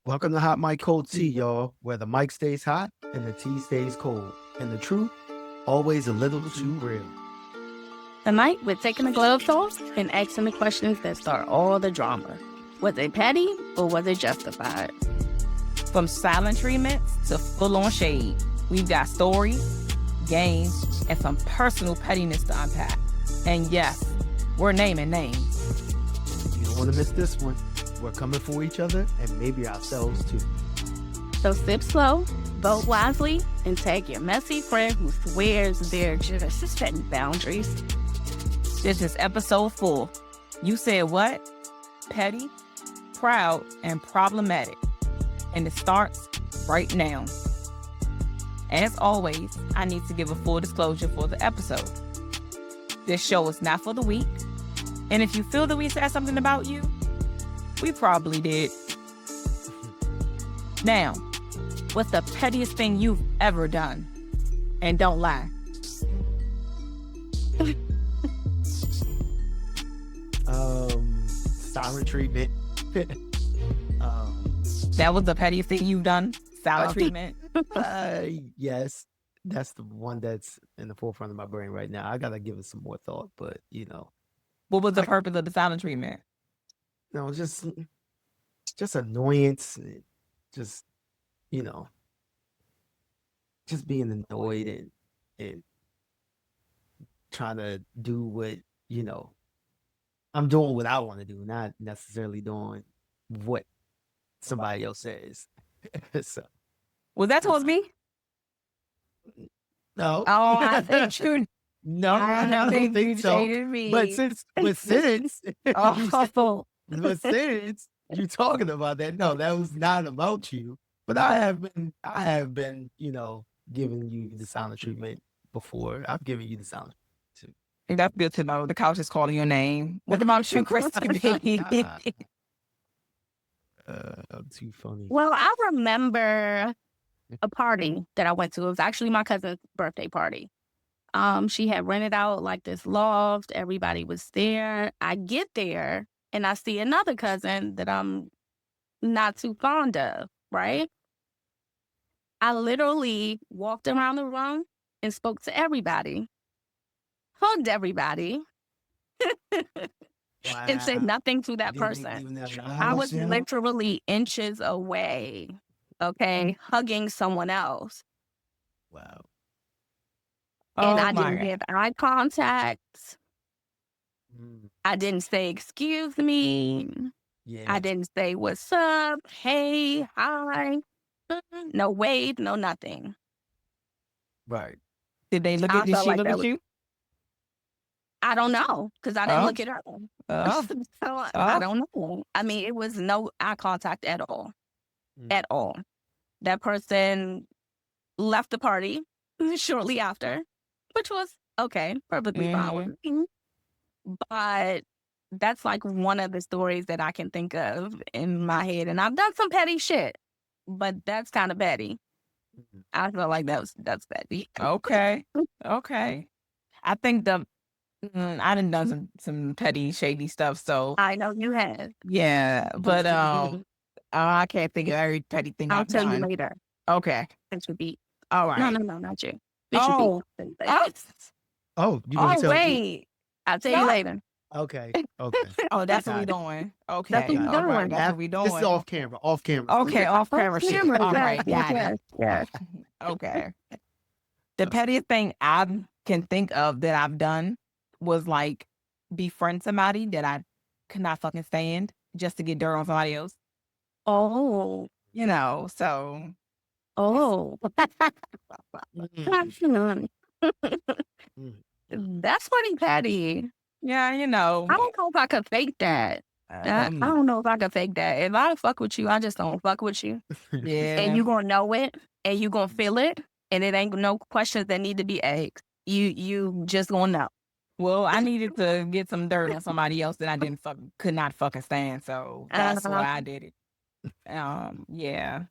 Welcome to Hot Mic Cold Tea, y'all, where the mic stays hot and the tea stays cold. And the truth, always a little too real. Tonight, we're taking the gloves off and asking the questions that start all the drama. Was it petty or was it justified? From silent treatments to full-on shade, we've got stories, games, and some personal pettiness to unpack. And yes, we're naming names. You don't want to miss this one. We're coming for each other and maybe ourselves too. So sip slow, vote wisely, and tag your messy friend who swears they're just setting boundaries. This is episode 4. You said what? Petty, proud, and problematic. And it starts right now. As always, I need to give a full disclosure for the episode. This show is not for the weak. And if you feel that we said something about you, we probably did. Now, what's the pettiest thing you've ever done? And don't lie. Silent treatment. That was the pettiest thing you've done? Silent treatment? Yes, that's the one that's in the forefront of my brain right now. I gotta give it some more thought, but What was the purpose of the silent treatment? no, just annoyance, just just being annoyed and trying to do what I'm doing what I want to do, not necessarily doing what somebody else says. So Was that towards me? no, Oh, I think you. no, I don't think so. Me. But since Oh, but since you're talking about that, no, that was not about you. But I have been, giving you the silent treatment before. I've given you the silent treatment that's good to know. The couch is calling your name. What about you, Christy? I'm too funny. Well, I remember a party that I went to. It was actually my cousin's birthday party. She had rented out like this loft. Everybody was there. I get there and I see another cousin that I'm not too fond of, right? I literally walked around the room and spoke to everybody, hugged everybody, and said nothing to that person. I was literally inches away, okay, hugging someone else. Wow. And Oh, I my didn't God. give eye contact. I didn't say, excuse me. Yeah. I didn't say, what's up? Hey, hi. No wave, no nothing. Right. Did they look I at you? felt She like look that at was- you? I don't know, because I didn't Oh. look at her. Oh. So I don't know. I mean, it was no eye contact at all. At all. That person left the party shortly after, which was okay, perfectly fine with me. But that's like one of the stories that I can think of in my head. And I've done some petty shit, but that's kind of petty. I feel like that's petty. Okay. Okay. I think I done done some petty, shady stuff. So I know you have. yeah, but I can't think of every petty thing I'll I've tell you done. later. Okay. It should be. All right. No, not you. Oh. Oh, you gonna Oh, tell me? wait. I'll tell you later. Okay. Okay. Oh, that's what Got we it. doing. Okay. That's what we All right. doing. That's what we doing. This is off camera. Off camera. Okay, off camera shit. camera, All yes, right, got yes, it. yes. Okay. The pettiest thing I can think of that I've done was like befriend somebody that I could not fucking stand just to get dirt on somebody else. Oh. So Oh. That's funny, petty. yeah, I don't know if I could fake that. I don't know if I could fake that. If I fuck with you, I just don't fuck with you. yeah. And you gonna know it, and you gonna feel it, and it ain't no questions that need to be asked. You just gonna know. Well, I needed to get some dirt on somebody else that I could not fucking stand, so that's why I did it. Yeah.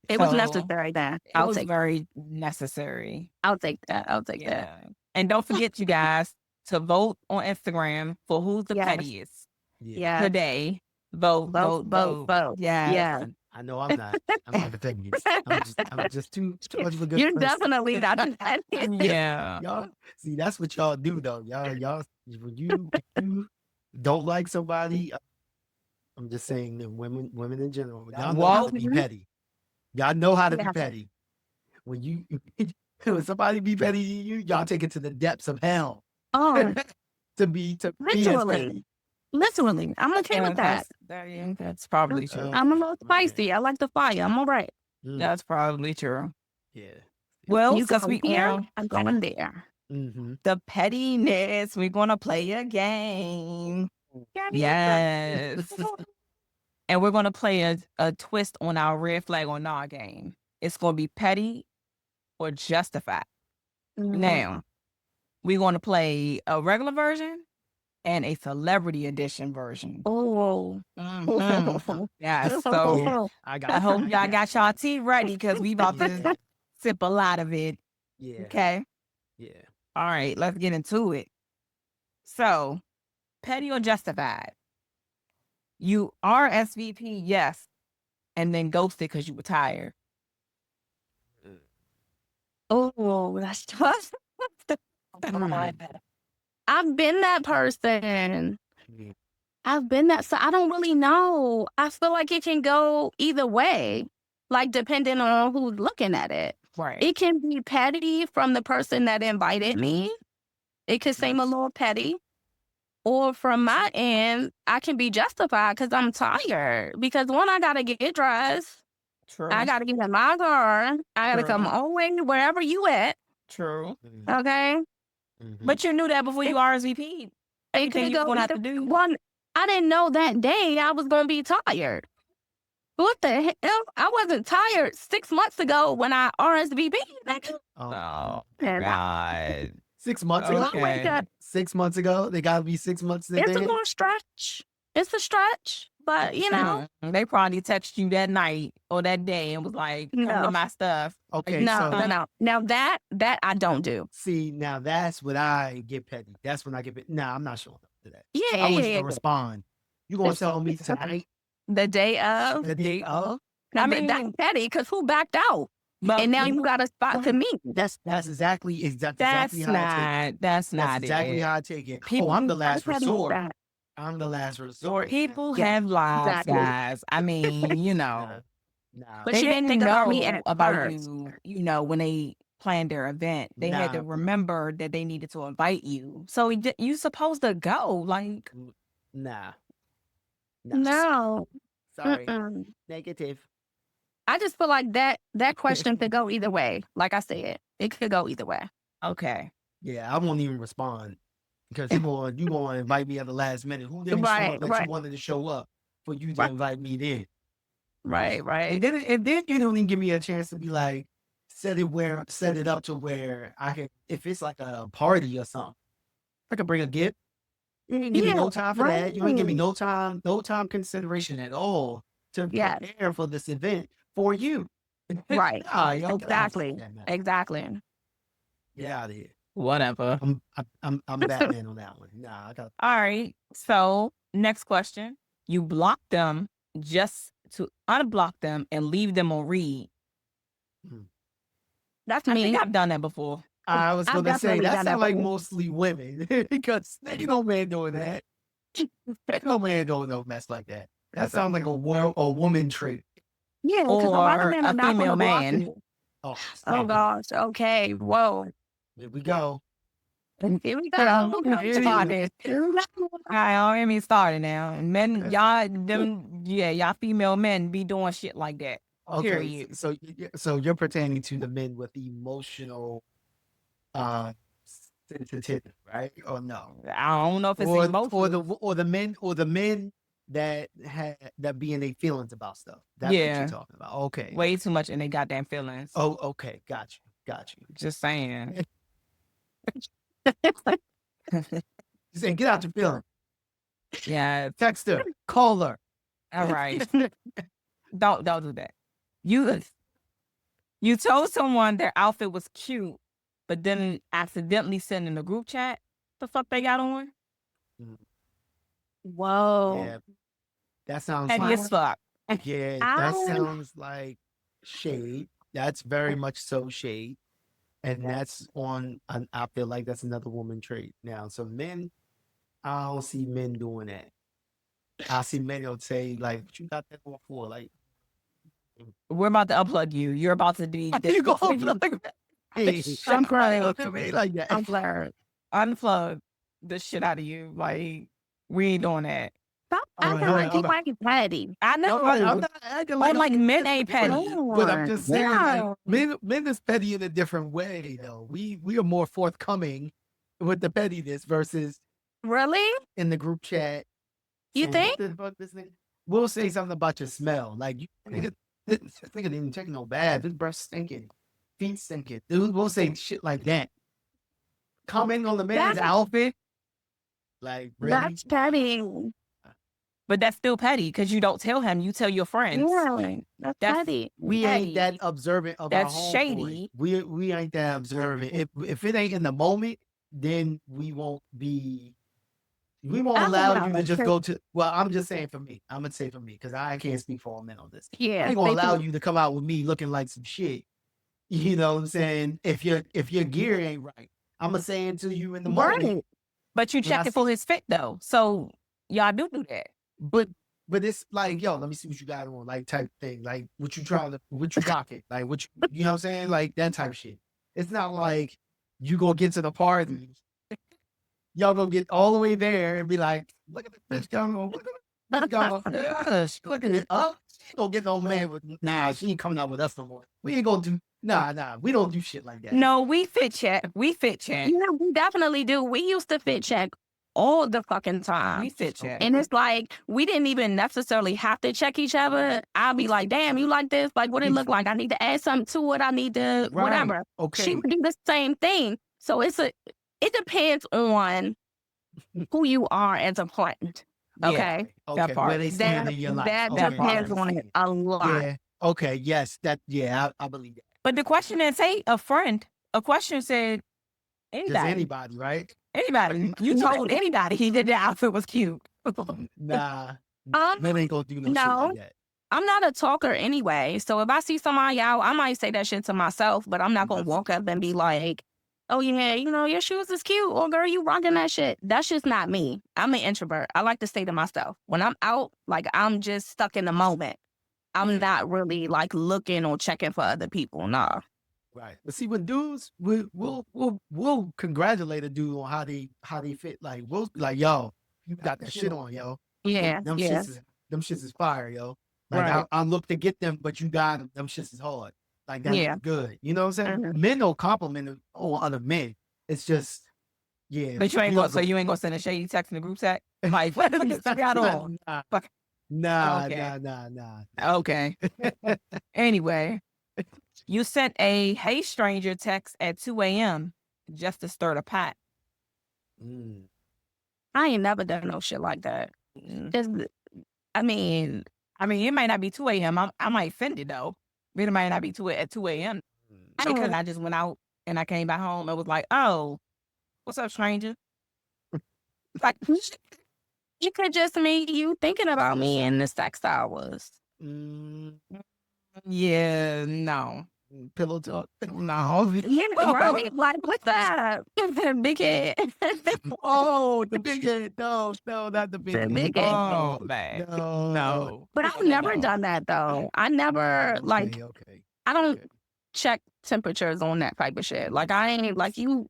It was So, necessary then. It was very necessary. I'll take that. That. Yeah. And don't forget, you guys, to vote on Instagram for who's the Yes. pettiest Yeah. today. Vote. Vote. Yeah. I know I'm not. I'm not the thing. I'm just too much of a good You're person. definitely not that. Yeah. Y'all see that's what y'all do though. Y'all when you don't like somebody, I'm just saying that women in general, y'all know how to be petty. Y'all know how to be petty. When you when somebody be petty to you, y'all take it to the depths of hell. Oh, to be as literally. petty. Literally. I'm okay with that. That's probably true. I'm a little spicy. I like the fire. I'm all right. That's probably true. Yeah. Well, You since go we here, I'm going there. the pettiness, we're gonna play a game. Yes. And we're gonna play a twist on our red flag or nah game. It's gonna be petty or justified. Now, we're gonna play a regular version and a celebrity edition version. Oh. Yeah, so I hope y'all got y'all tea ready because we about to sip a lot of it. Yeah. Okay. Yeah. All right, let's get into it. So, petty or justified? You are SVP, yes, and then ghosted because you were tired. Oh, that's tough. I've been that person. I've been that. So I don't really know. I feel like it can go either way, like depending on who's looking at it. Right. It can be petty from the person that invited me. It could seem a little petty. Or from my end, I can be justified because I'm tired. Because one, I got to get dressed. True. I got to get in my car. I got to come all the way to wherever you at. True. Okay? But you knew that before you RSVP'd. Everything you're going to have to do. One, I didn't know that day I was going to be tired. What the hell? I wasn't tired 6 months ago when I RSVP'd. Oh, God. 6 months ago? Okay. 6 months ago? They got to be 6 months in It's advance? a little stretch. It's a stretch. But, you know. They probably texted you that night or that day and was like, come to my stuff. Okay, No. Now that I don't do. See, now that's when I get petty. That's when I get petty. Nah, I'm not showing up to that. Yeah. I want you to respond. You going to tell me tonight? The day of? The day of? I mean, that's petty because who backed out? And now you got a spot to meet. That's exactly how I take it. That's not exactly it. how I take it. I'm the last resort. I'm the last resort. People have lives, guys. I mean, you know. Nah. But They she didn't think know about me about you know, when they planned their event. They had to remember that they needed to invite you. So you supposed to go. Like, Nah. No. Sorry. Negative. I just feel like that question could go either way. Like I said, it could go either way. Okay. Yeah, I won't even respond because you going to invite me at the last minute. Who didn't show up that you wanted to show up for you to invite me then? Right. And then you don't even give me a chance to be like, set it up to where I can, if it's like a party or something, I can bring a gift. You didn't give me no time for that. You didn't give me no time consideration at all to prepare for this event for you. Right. Exactly. Get out of here. Whatever. I'm Batman on that one. Nah, I got. All right. So next question: you block them just to unblock them and leave them on read. That's me. me. I think I've done that before. I was going to say that sounds like mostly women because ain't no man doing that. Ain't no man doing no mess like that. That sounds like a woman trait. Yeah, or a female man. Oh gosh. Okay. Whoa. Here we go. Here we go. I already started now. And men, y'all female men be doing shit like that. Okay, period. So you're pertaining to the men with emotional sensitivity, right? Or no? I don't know if it's emotional. or the men that be in their feelings about stuff. That's what you're talking about. Okay. Way too much in their goddamn feelings. Oh, okay. Got you. Just saying. Just saying, get out your feelings. Yeah. Text her. Call her. All right. Don't do that. You told someone their outfit was cute, but then accidentally sent in a group chat. The fuck they got on? Whoa. Yeah. That sounds petty as fuck. Yeah, that sounds like shade. That's very much so shade. And that's I feel like that's another woman trait. Now, so men, I don't see men doing that. I see men will say, like, what you got that for? Like, We're about to unplug you. You're about to be. you go unplug Hey, I'm crying up to me like that. I'm glad. Unplug the shit out of you. Like, we ain't doing that. Stop All right, acting hold like on, you like petty. I know. I'm not acting like like men ain't petty. but I'm just saying, Yeah. like, men is petty in a different way, though. We are more forthcoming with the pettiness versus Really? in the group chat. You saying, think? "What the fuck this nigga?" We'll say something about your smell. Like, you nigga, this nigga didn't take no bath. His breath stinking. Feet stinking. Dude, we'll say shit like that. Comment on the man's outfit. Like, really? That's petty. But that's still petty because you don't tell him. You tell your friends. Really? That's petty. We ain't that observant of That's our homeboy. shady. We ain't that observant. If it ain't in the moment, then we won't be. We won't allow you to just go to. Well, I'm just saying for me. I'm gonna say for me because I can't speak for all men on this. Yeah. I ain't gonna allow you to come out with me looking like some shit. You know what I'm saying? If your gear ain't right, I'm gonna say it to you in the morning. But you check it for his fit though. So y'all do that. But it's like, yo, let me see what you got on, like type thing. Like what you rocking, like what you know what I'm saying? Like that type of shit. It's not like you gonna get to the party, y'all gonna get all the way there and be like, look at the bitch going on, look at it up. She gonna get no man with she ain't coming out with us no more. We ain't gonna do we don't do shit like that. No, we fit check. Yeah, we definitely do. We used to fit check all the fucking time. We fit check. And it's like, we didn't even necessarily have to check each other. I'll be like, damn, you like this? Like, what it look like? I need to add something to it. I need to, whatever. Okay. She would do the same thing. So it depends on who you are as a friend. Okay. Okay. That part. Where they stand in your life. That Okay. depends on it a lot. Yeah. Okay. Yes. I believe that. But the question didn't say a friend. A question said anybody. Just anybody, right? Anybody. You told anybody that the outfit was cute. Nah. Men ain't gonna do no shit like that. I'm not a talker anyway. So if I see somebody out, I might say that shit to myself, but I'm not gonna walk up and be like, oh yeah, your shoes is cute. Or girl, you rocking that shit. That's just not me. I'm an introvert. I like to stay to myself. When I'm out, like I'm just stuck in the moment. I'm not really like looking or checking for other people. Nah. Right. But see, when dudes, we'll congratulate a dude on how they fit. Like we'll be like, yo, you got that shit on, yo. Yeah. Them shits is fire, yo. Like Right. I look to get them, but you got them. Them shits is hard. Like that's good. You know what I'm saying? Mhm. Men don't compliment other men. It's just, yeah. But you ain't gonna send a shady text in the group chat? Like, what you got on? Nah. Okay. Anyway, you sent a hey stranger text at 2 a.m. just to stir the pot. I ain't never done no shit like that. Just, I mean, it might not be 2 a.m. I might offend it though. But it might not be at 2 a.m. Because I just went out and I came back home and was like, oh, what's up, stranger? Like, it could just mean you thinking about me in the sex hours. yeah, no. Pillow talk. No. Yeah, right. Like, what's that? Big head. Oh, the big head. No, not the big head. Big head. Oh, man. No. But I've never done that though. I never Okay. I don't check temperatures on that type of shit. Like I ain't like you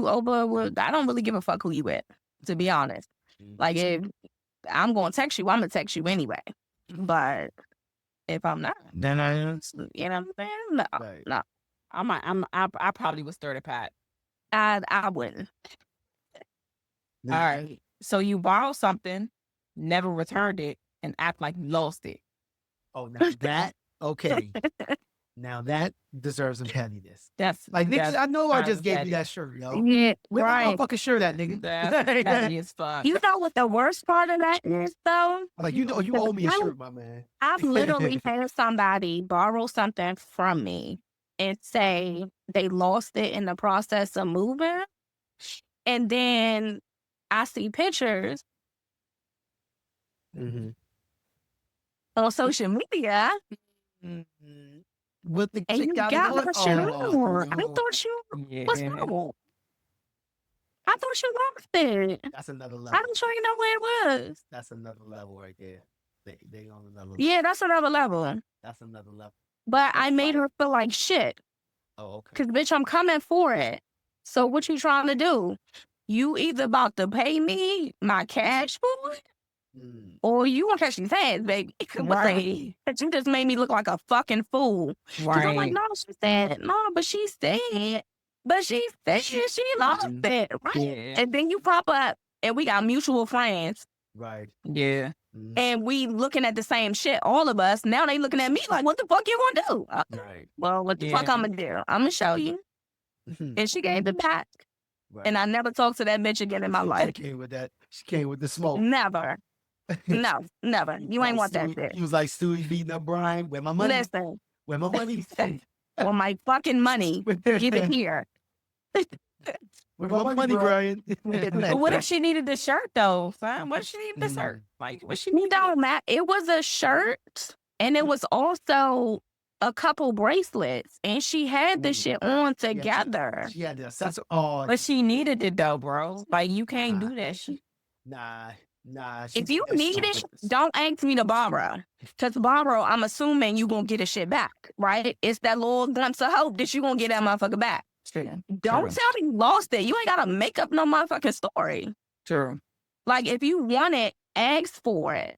over with. I don't really give a fuck who you with, to be honest. Like if I'm gonna text you, I'm gonna text you anyway. But if I'm not, Then I, you know what I'm saying? No. I probably would stir the pot. I wouldn't. All right. So you borrowed something, never returned it, and act like you lost it. Oh, now that okay. Now that deserves some pettiness. That's Like niggas, I know I just gave petty. you that shirt, yo. Yeah, Where the right. motherfucking shirt at, nigga? That's petty as fuck. You know what the worst part of that is though? Like you owe me a shirt, my man. I've literally had somebody borrow something from me and say they lost it in the process of moving. And then I see pictures on social media. Mm-hmm. What the And chick you got got it on? that shit on. Oh, I thought you was Yeah. wrong. I thought you lost it. that's another I level. don't sure you know where it was. That's another level right there. They on another level. Yeah, that's another level. That's another level. But I made her feel like shit. Oh, okay. Because, bitch, I'm coming for it. So what you trying to do? You either about to pay me my cash for it, or you want to catch these hands, baby. Right. But you just made me look like a fucking fool. Because I'm like, Right. no, she said, no, but she said, she lost it, right? Yeah. And then you pop up, and we got mutual friends, Right. Yeah. and we looking at the same shit, all of us. Now they looking at me like, what the fuck you gonna do? Right. Well, what the fuck I'm gonna do? I'm gonna show you. And she gave it back. Right. And I never talked to that bitch again in my life. She came with that. She came with the smoke. Never. No, never. You ain't want that shit. He was like Stewie beating up Brian. Where my money? Listen. Where my money? Well, my fucking money. Give it here. Where my money, Brian? But what if she needed the shirt though, son? What if she needed the shirt? Like, what she You need? don't matter. It was a shirt, and it was also a couple bracelets, and she had the shit on together. She had the accessory. Oh, But she needed it though, bro. Like, you can't do that shit. nah. If you need it, don't ask me to borrow. Because borrow, I'm assuming you going to get a shit back, right? It's that little glimpse of hope that you going to get that motherfucker back. True. Don't tell me you lost it. You ain't got to make up no motherfucking story. True. Like, if you want it, ask for it.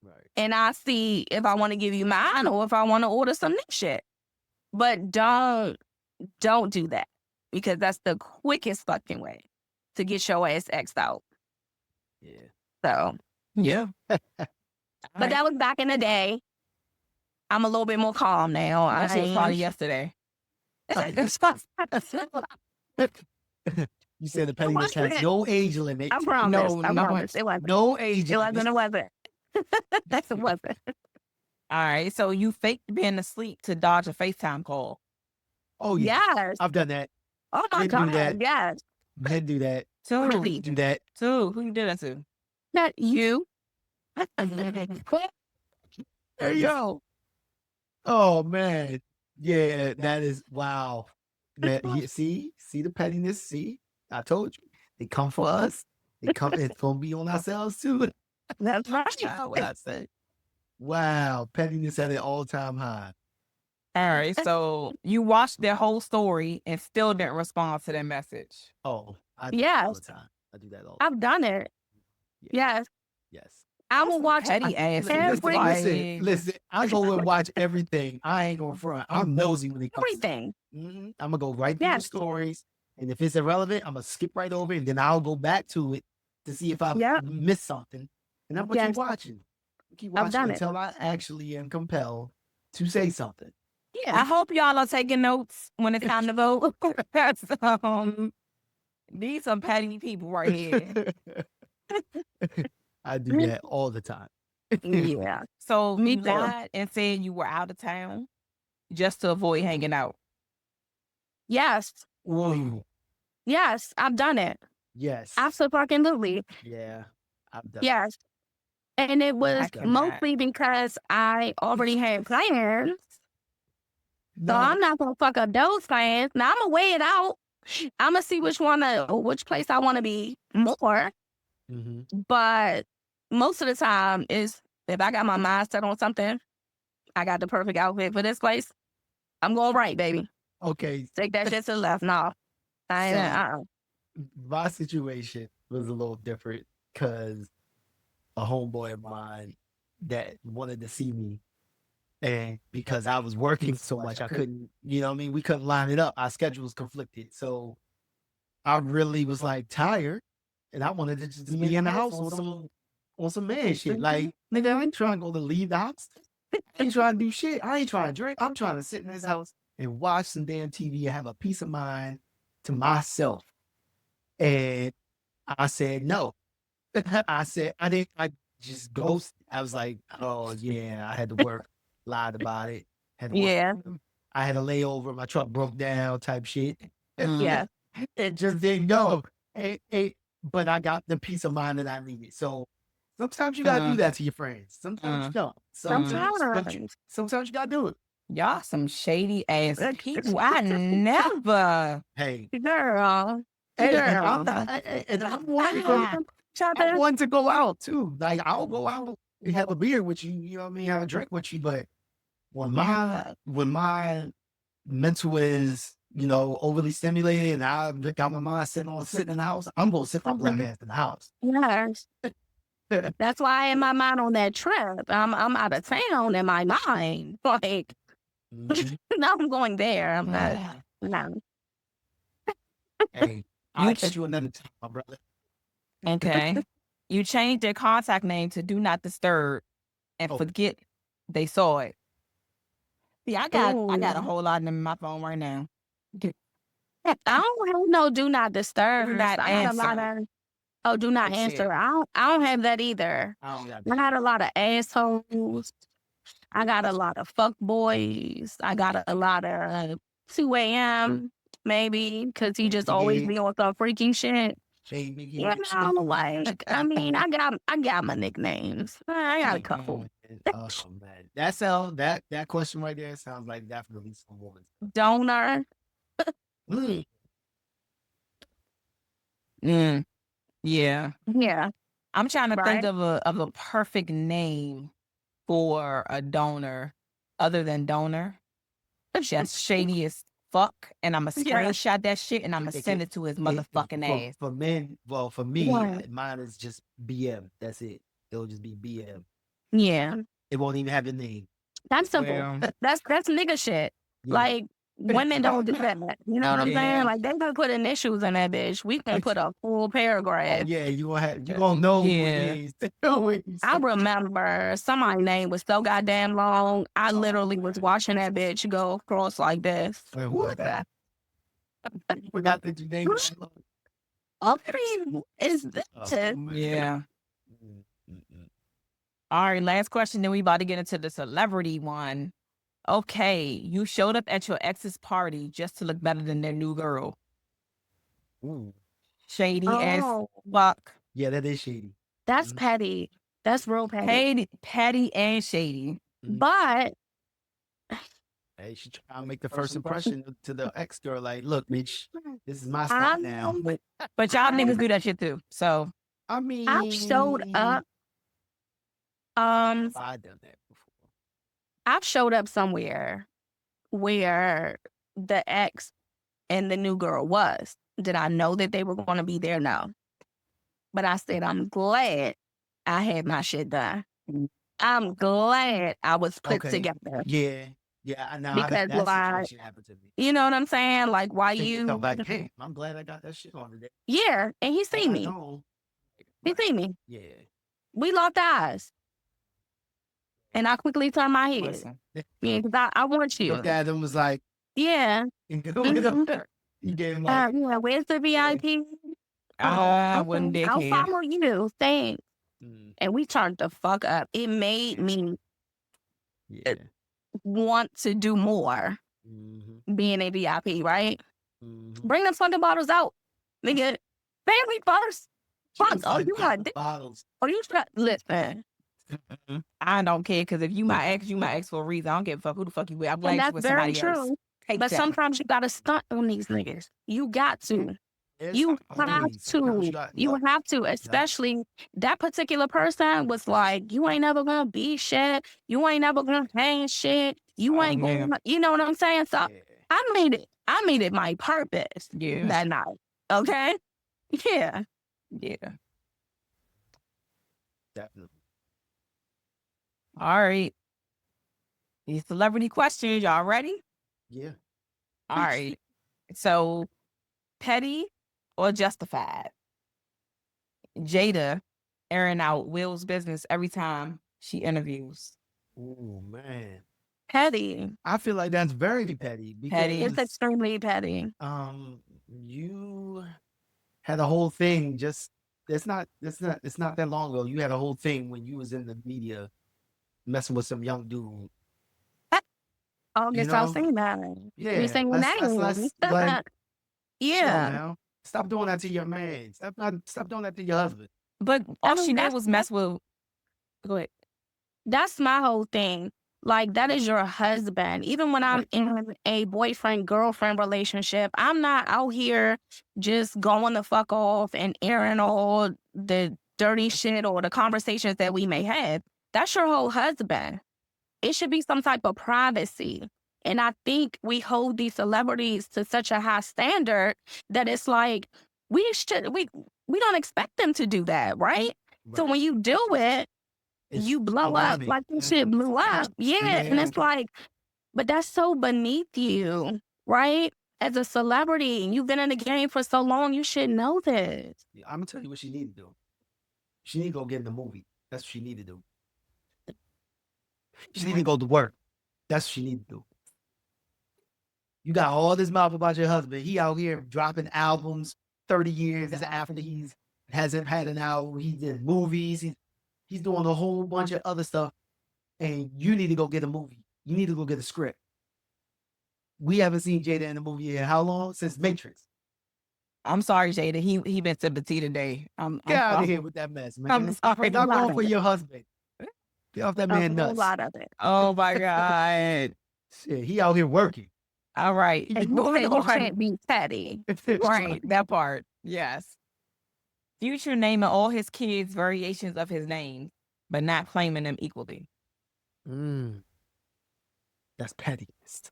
Right. And I see if I want to give you mine or if I want to order some new shit. But don't do that. Because that's the quickest fucking way to get your ass X'd out. Yeah. So, Yeah. but that was back in the day. I'm a little bit more calm now. That was probably yesterday. You said the pettiness has no age limit. I promise. I promise. It wasn't. No age limit. It wasn't. It wasn't. All right. So you faked being asleep to dodge a FaceTime call. Oh, yeah. Yes. I've done that. Oh, my Men do God. that. Yes. Men do that. To Really? Do that. who you did that to? Not you. Hey, yo. Oh, man. Yeah, that is, wow. Man, see the pettiness? See? I told you. They come for us. It's going to be on ourselves, too. That's right. That's what I said. Wow. Pettiness at an all-time high. All right. So you watched their whole story and still didn't respond to their message. Oh, I do that all the time. I do that all the time. I've done it. Yes. Yes. I will watch petty ass. Listen, I go and watch everything. I ain't gonna front. I'm nosy when it comes everything. I'm gonna go right through the stories, and if it's irrelevant, I'm gonna skip right over it, and then I'll go back to it to see if I missed something. And I'm gonna keep watching. Keep watching until I actually am compelled to say something. Yeah, I hope y'all are taking notes when it's time to vote. These some petty people right here. I do that all the time. Yeah. So you lied and said you were out of town just to avoid hanging out. Yes. Whoa. Yes, I've done it. Yes. Absolutely. Yeah, I've done Yes. And it was mostly because I already had plans. So I'm not going to fuck up those plans. Now I'm going to weigh it out. I'm going to see which place I want to be more. Mm-hmm. But most of the time is if I got my mind set on something, I got the perfect outfit for this place, I'm going right, baby. Okay. Take that shit to the left. No. My situation was a little different because a homeboy of mine that wanted to see me, and because I was working so much, I couldn't, we couldn't line it up. Our schedules conflicted. So I really was like tired, and I wanted to just be in the house on some man shit. Like, nigga, I ain't trying to leave the house. I ain't trying to do shit. I ain't trying to drink. I'm trying to sit in this house and watch some damn TV and have a peace of mind to myself. And I said no. I just ghosted. I was like, oh yeah, I had to work. Lied about it. I had a layover. My truck broke down type shit. Yeah. It just didn't go. But I got the peace of mind that I needed. So sometimes you gotta do that to your friends. Sometimes you don't. Sometimes you gotta do it. Y'all some shady ass people. I never. Hey, girl. and Girl. I'm one to go out too. Like I'll go out and have a beer with you. You know what I mean? Have a drink with you. But when my mental is, overly stimulated and I got my mind sitting in the house, I'm gonna sit my black ass in the house. Yes. That's why in my mind on that trip, I'm out of town in my mind. Like, now I'm going there. I'm not. No. Hey, I'll catch you another time, my brother. Okay. You changed their contact name to Do Not Disturb and forget they saw it. See, I got a whole lot of them in my phone right now. I don't have no do not disturb. Do not I got a lot of do not answer. I don't have that either. I got a lot of assholes. I got a lot of fuck boys. I got a lot of 2 a.m. maybe because he just always be on some freaky shit. Like I mean, I got my nicknames. I got a couple. Oh man, that question right there sounds like definitely some woman. Donor. Yeah. Yeah. I'm trying to think of a perfect name for a donor other than donor. Just shady as fuck, and I'm gonna screenshot that shit and I'm gonna send it to his motherfucking ass. For men, for me, mine is just BM. That's it. It'll just be BM. Yeah. It won't even have your name. That's simple. That's nigga shit. Yeah. Like women don't do that. You know what I'm saying? Like they gonna put initials in that bitch. We can put a full paragraph. Yeah, you gonna know. Yeah. I remember somebody's name was so goddamn long. I literally was watching that bitch go across like this. Wait, what? I forgot that your name was long. Is this? Yeah. All right, last question. Then we about to get into the celebrity one. Okay, you showed up at your ex's party just to look better than their new girl. Ooh. Shady as fuck. Yeah, that is shady. That's petty. That's real petty. Petty and shady. But hey, she trying to make the first impression to the ex girl. Like, look, bitch, this is my spot now. But y'all niggas do that shit too. So I mean, I showed up. I've done that before. I've showed up somewhere where the ex and the new girl was. Did I know that they were going to be there? No. But I said, I'm glad I had my shit done. I'm glad I was put together. Yeah. Yeah, I know. Because that situation happened to me. You know what I'm saying? Like, why you... Like, hey, I'm glad I got that shit on today. Yeah, and he seen me. He seen me. Yeah. We locked eyes. And I quickly turned my head. Yeah, because I want you. Looked at him was like... Yeah. You gave him like... where's the VIP? I wouldn't dare I'll follow you. Thanks. And we turned the fuck up. It made me want to do more. Being a VIP, right? Bring them fucking bottles out. Nigga, family first. Fuck. Oh, you got bottles. Oh, you try. Listen. I don't care because if you my ex, you my ex for a reason. I don't give a fuck who the fuck you with. I'm glad you with somebody else. But sometimes you gotta stunt on these niggas. You got to. You have to. You have to. Especially that particular person was like, you ain't never gonna be shit. You ain't never gonna hang shit. You ain't gonna, you know what I'm saying? So I made it my purpose that night. Okay? Yeah. Yeah. Definitely. All right. These celebrity questions, y'all ready? Yeah. All right. So, petty or justified? Jada airing out Will's business every time she interviews. Oh, man. Petty. I feel like that's very petty. Petty. It's extremely petty. You had a whole thing it's not that long ago. You had a whole thing when you was in the media messing with some young dude. Oh, guess I'll sing that. Yeah. You sing names. Yeah. Stop doing that to your man. Stop doing that to your husband. But all she did was mess with. Go ahead. That's my whole thing. Like, that is your husband. Even when I'm in a boyfriend-girlfriend relationship, I'm not out here just going the fuck off and airing all the dirty shit or the conversations that we may have. That's your whole husband. It should be some type of privacy. And I think we hold these celebrities to such a high standard that it's like, we don't expect them to do that, right? So when you do it, you blow up like this shit blew up. Yeah. And it's like, but that's so beneath you, right? As a celebrity, and you've been in the game for so long, you should know this. I'm gonna tell you what she need to do. She need to go get in the movie. That's what she need to do. She need to go to work. That's what she need to do. You got all this mouth about your husband. He out here dropping albums 30 years after he hasn't had an album. He did movies. He's doing a whole bunch of other stuff. And you need to go get a movie. You need to go get a script. We haven't seen Jada in a movie in how long? Since Matrix. I'm sorry, Jada. He been to Petit today. Get out of here with that mess, man. I'm sorry. Stop going for your husband. Get off that man nuts. A lot of it. Oh my God. Shit, he out here working. All right. And you can't be petty. Right. That part. Yes. Future naming all his kids variations of his name, but not claiming them equally. That's pettiness.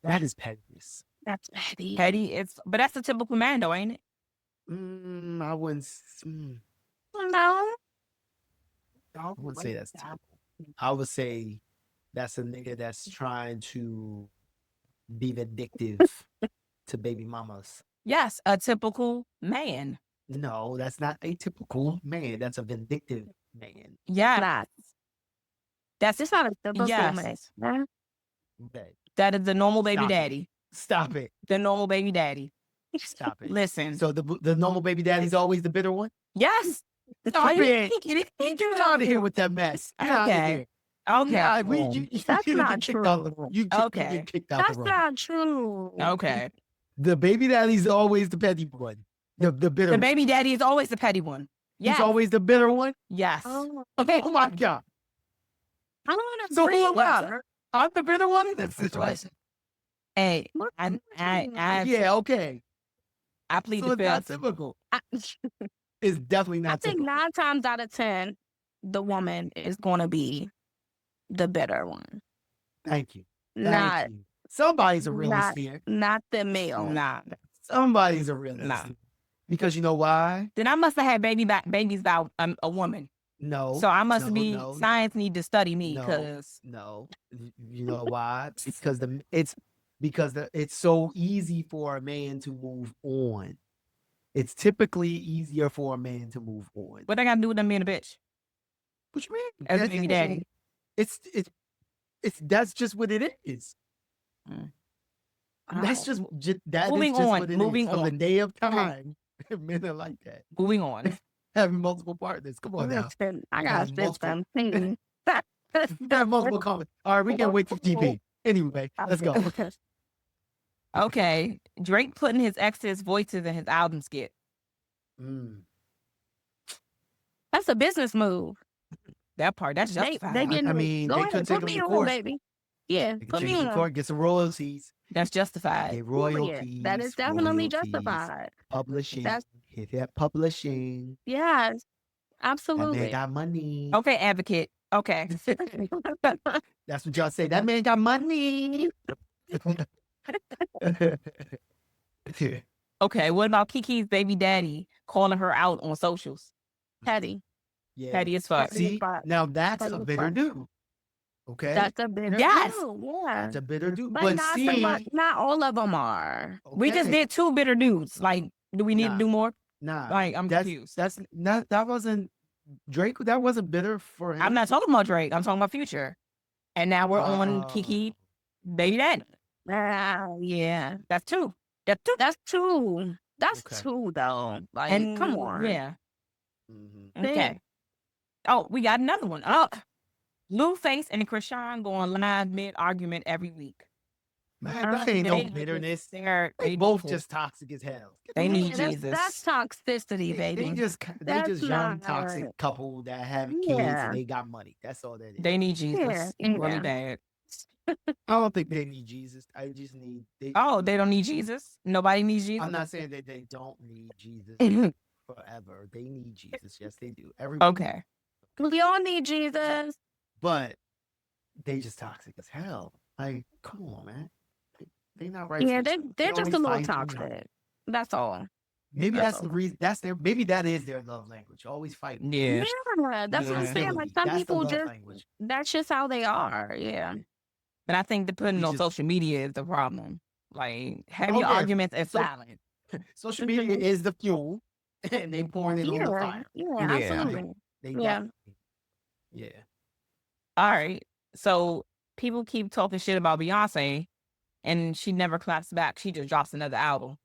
That is pettiness. That's petty. Petty, but that's a typical man though, ain't it? I wouldn't. No. I wouldn't say that's typical. I would say that's a nigga that's trying to be vindictive to baby mamas. Yes, a typical man. No, that's not a typical man. That's a vindictive man. Yeah. That's just not a typical yes. man. Okay. That is the normal baby daddy. Stop it. The normal baby daddy. Stop it. Listen. So the normal baby daddy's always the bitter one? Yes. Stop it. Get out of here with that mess. Get out of here. Okay. That's not true. Okay. That's not true. Okay. The baby daddy's always the petty one. The bitter The baby daddy is always the petty one. Yes. He's always the bitter one? Yes. Oh my God. I don't want to So who am I? I'm the bitter one in that situation. Hey, yeah, okay. I plead so the it's not fifth. typical. It's definitely not typical. I think 9 times out of 10, the woman is going to be the better one. Thank you. Not you. Somebody's a realist here. Not the male. Nah. Somebody's a realist. Nah. Because you know why? Then I must have had babies by a woman. No. So I must be science need to study me because no. You know why? Because it's so easy for a man to move on. It's typically easier for a man to move on. what I got to do with them being a bitch? What you mean? As a baby daddy. It's that's just what it is. That's just that Moving is just on. what it Moving is. From on. the day of time, men are like that. Moving on. Having multiple partners. Come on now. I got to spend some. Have multiple comments. All right, we can't wait for TV. Anyway, let's go. Okay. Drake putting his ex's voices in his album skit. That's a business move. That part, that's justified. They getting, I mean, go they ahead, could take put him me to on, court. baby. Yeah, They put can me take him to on. court, get some royalties. That's justified. Get royalties. That is definitely royalties, justified. Publishing. Hit that publishing. Yes, That absolutely. man got money. Okay, advocate. Okay. That's what y'all say. That man got money. Okay, what about Kiki's baby daddy calling her out on socials? Petty. Yeah. Petty as fuck. See, now that's a bitter dude. Okay. That's a bitter Yes. dude. Yeah. That's a bitter dude. But, But not, see, not all of them are. We just did 2 bitter dudes. Like, do we need to do more? nah. Like, I'm confused. That's not. That wasn't Drake. That wasn't bitter for him. I'm not talking about Drake. I'm talking about Future. And now we're on Kiki, baby daddy. Yeah, that's 2. That's 2. That's 2. That's Okay. 2 though. Like, And come on. Yeah. Mhm. Okay. Oh, we got another one. Oh, Blueface and Krishan go on live mid-argument every week. Man, that ain't no They- bitterness. They're They both just toxic as hell. They need that's Jesus. toxicity, baby. They just That's young not toxic couple that have kids Yeah. and they got money. That's all that is. They need Jesus really Yeah. bad. I don't think they need Jesus. I just need. Oh, they don't need Jesus? Nobody needs Jesus? I'm not saying that they don't need Jesus forever. They need Jesus. Yes, they do. Okay. We all need Jesus. But they just toxic as hell. Like, come on, man. They not right. Yeah, for each other. they're just a always little fighting. toxic. That's all. Maybe That's that's the reason. That's their. Maybe that is their love language. Always fighting. Yeah. Yeah, that's what I'm Yeah. saying. Like some That's the people love just language. that's just how they are. Yeah. But I think the putting We on just- social media is the problem. Like, have Oh, your yeah. arguments and So- silent. Social media is the fuel, and they pouring it on the fire. Yeah, Yeah. absolutely. They Yeah. definitely- yeah. All right. So people keep talking shit about Beyonce, and she never claps back. She just drops another album.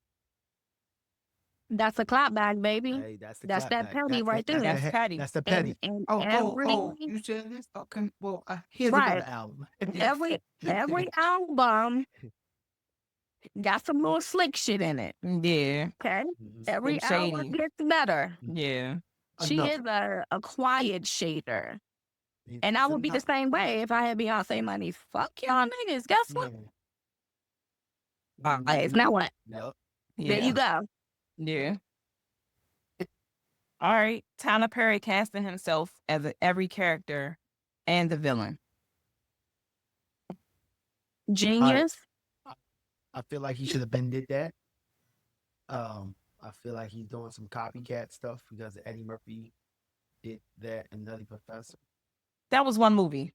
That's a clapback, baby. Hey, that's the That's that clapback. petty right there. That's the- petty. That's the petty. And Oh, you said this? Okay. Well, here's Right. another album. every album got some little slick shit in it. Yeah. Okay. Mhm. Every Slim Shady. album gets better. Yeah. She Enough. is a quiet shader. And I It's would be the enough. same way if I had Beyonce money. Fuck y'all niggas. Guess what? Yeah. It's not what. Yep. Yeah. There you go. Yeah. All right. Tyler Perry casting himself as every character and the villain. Genius. I feel like he should have been did that. I feel like he's doing some copycat stuff because Eddie Murphy did that and Nutty Professor. That was one movie.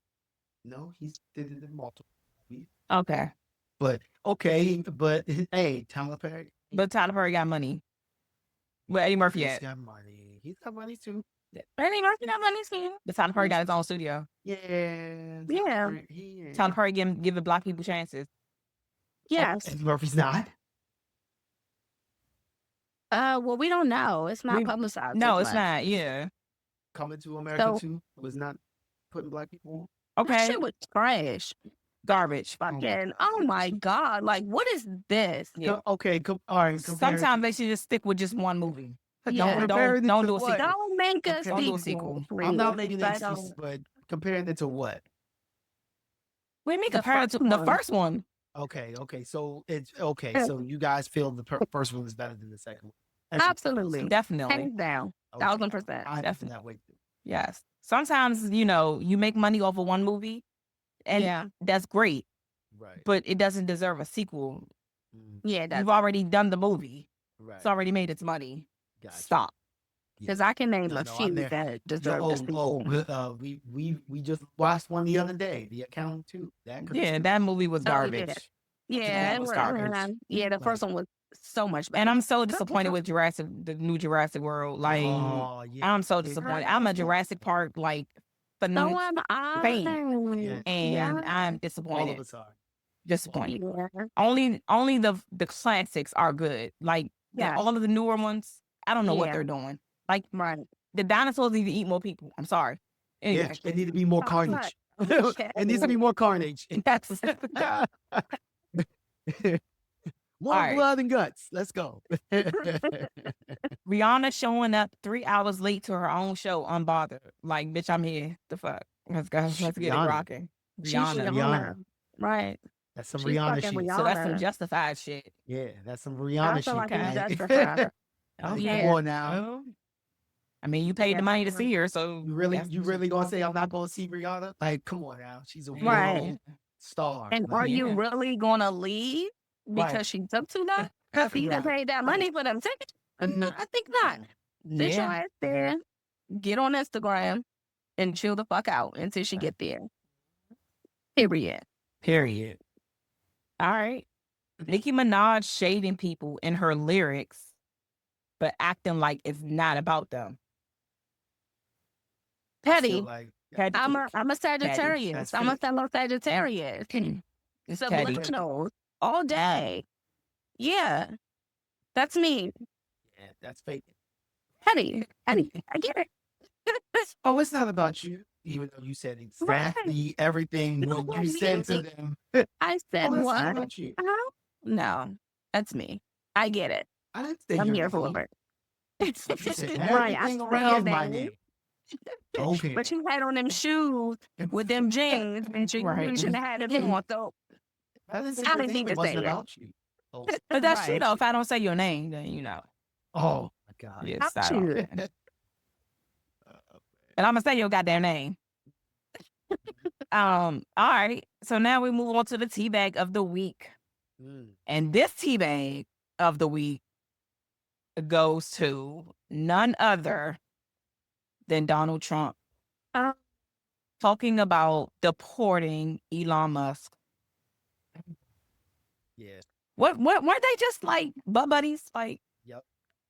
No, he did it in multiple movies. Okay. But okay, but hey, Tyler Perry. But Tyler Perry got money. But Eddie Murphy He's had. got money. He's got money too. Eddie Murphy got money too. But Tyler Perry got his own studio. Yeah. Yeah. Tyler Perry giving black people chances. Yes. Eddie Murphy's not. Well, we don't know. It's not We- publicized. No, this it's much. not. Yeah. Coming to America So- too was not putting black people That Okay. shit was trash. Garbage. Fucking. Oh my god. Like, what is this? Yeah. on. Okay, all right. Sometimes they should just stick with just one movie. Yeah. Don't do a What? sequel. Don't make a Okay. Don't do a sequel. sequel. I'm not please. making But, excuses, but comparing it to what? We make The compared to first the one. first one. Okay. So it's okay. So you guys feel the first one is better than the second one. Absolutely. Definitely. Hands down. Okay. 1000%. I feel Definitely. that way too. Yes. Sometimes, you make money off of one movie and Yeah. that's great, Right. but it doesn't deserve a sequel. Yeah, that's You've already done the movie. Right. It's already made its money. Gotcha. Stop. because I can name No, a no, I'm few there. that deserve a sequel. We just watched one the other day. The Accountant 2. Yeah, that movie was Oh, yeah. garbage. Yeah, that was it garbage. yeah, the first one was so much better. And I'm so disappointed with the new Jurassic World. Like, Oh, yeah. I'm so disappointed. I'm a Jurassic Park, like, so fan, am I. Yeah. and Yeah. I'm All disappointed. of us are. Disappointed. Yeah. Only the classics are good. Like, Yeah. all of the newer ones, I don't know what Yeah. they're doing. Like, Right. the dinosaurs need to eat more people. I'm sorry. Anyway, Yeah, it need to be more Oh, carnage. Okay. It needs to be more carnage. that's More All right. blood and guts. Let's go. Rihanna showing up 3 hours late to her own show, Unbothered. Like, bitch, I'm here. The fuck? Let's go. Let's get it Rihanna. rocking. She's Rihanna. Rihanna. Right. That's some She's Rihanna fucking shit. Rihanna. So that's some justified shit. Yeah, that's some I Rihanna feel shit. like okay. it's man. justified. Come Yeah. on now. Oh. I mean, you paid Yeah. the money to see her, so You really gonna say I'm not gonna see Rihanna? Like, come on now. She's a world Right. star. And Like, are you Yeah. really gonna leave because Right. she took too long? If you done paid that money for them tickets? No, I think not. Sit your yeah. ass there, get on Instagram, and chill the fuck out until she get there. Period. Period. All right. Nicki Minaj shading people in her lyrics, but acting like it's not about them. I feel Petty. like Petty. I'm a Sagittarius. That's I'm a petty. fellow Sagittarius. It's petty. Subliminal all day. Yeah. That's me. yeah, that's fake. Petty. I get it. Oh, it's not about you. even though you said exactly everything what you said to them. I said, that's what? not you. No, that's me. I get it. I didn't say I'm your here name. for it. You said Right, I everything said around your my name. name. Okay. But you had on them shoes with them jeans, and you shouldn't have had it on. So I didn't say I your didn't name. need It to wasn't say it. about you. Oh, But that's true Right. though. If I don't say your name, then you know. oh my God. Yes, How I don't. should? And I'm gonna say your goddamn name. All right. So now we move on to the teabag of the week. And this teabag of the week goes to none other than Donald Trump. Uh, Talking about deporting Elon Musk. Yeah. What weren't they just like butt buddies like Yep.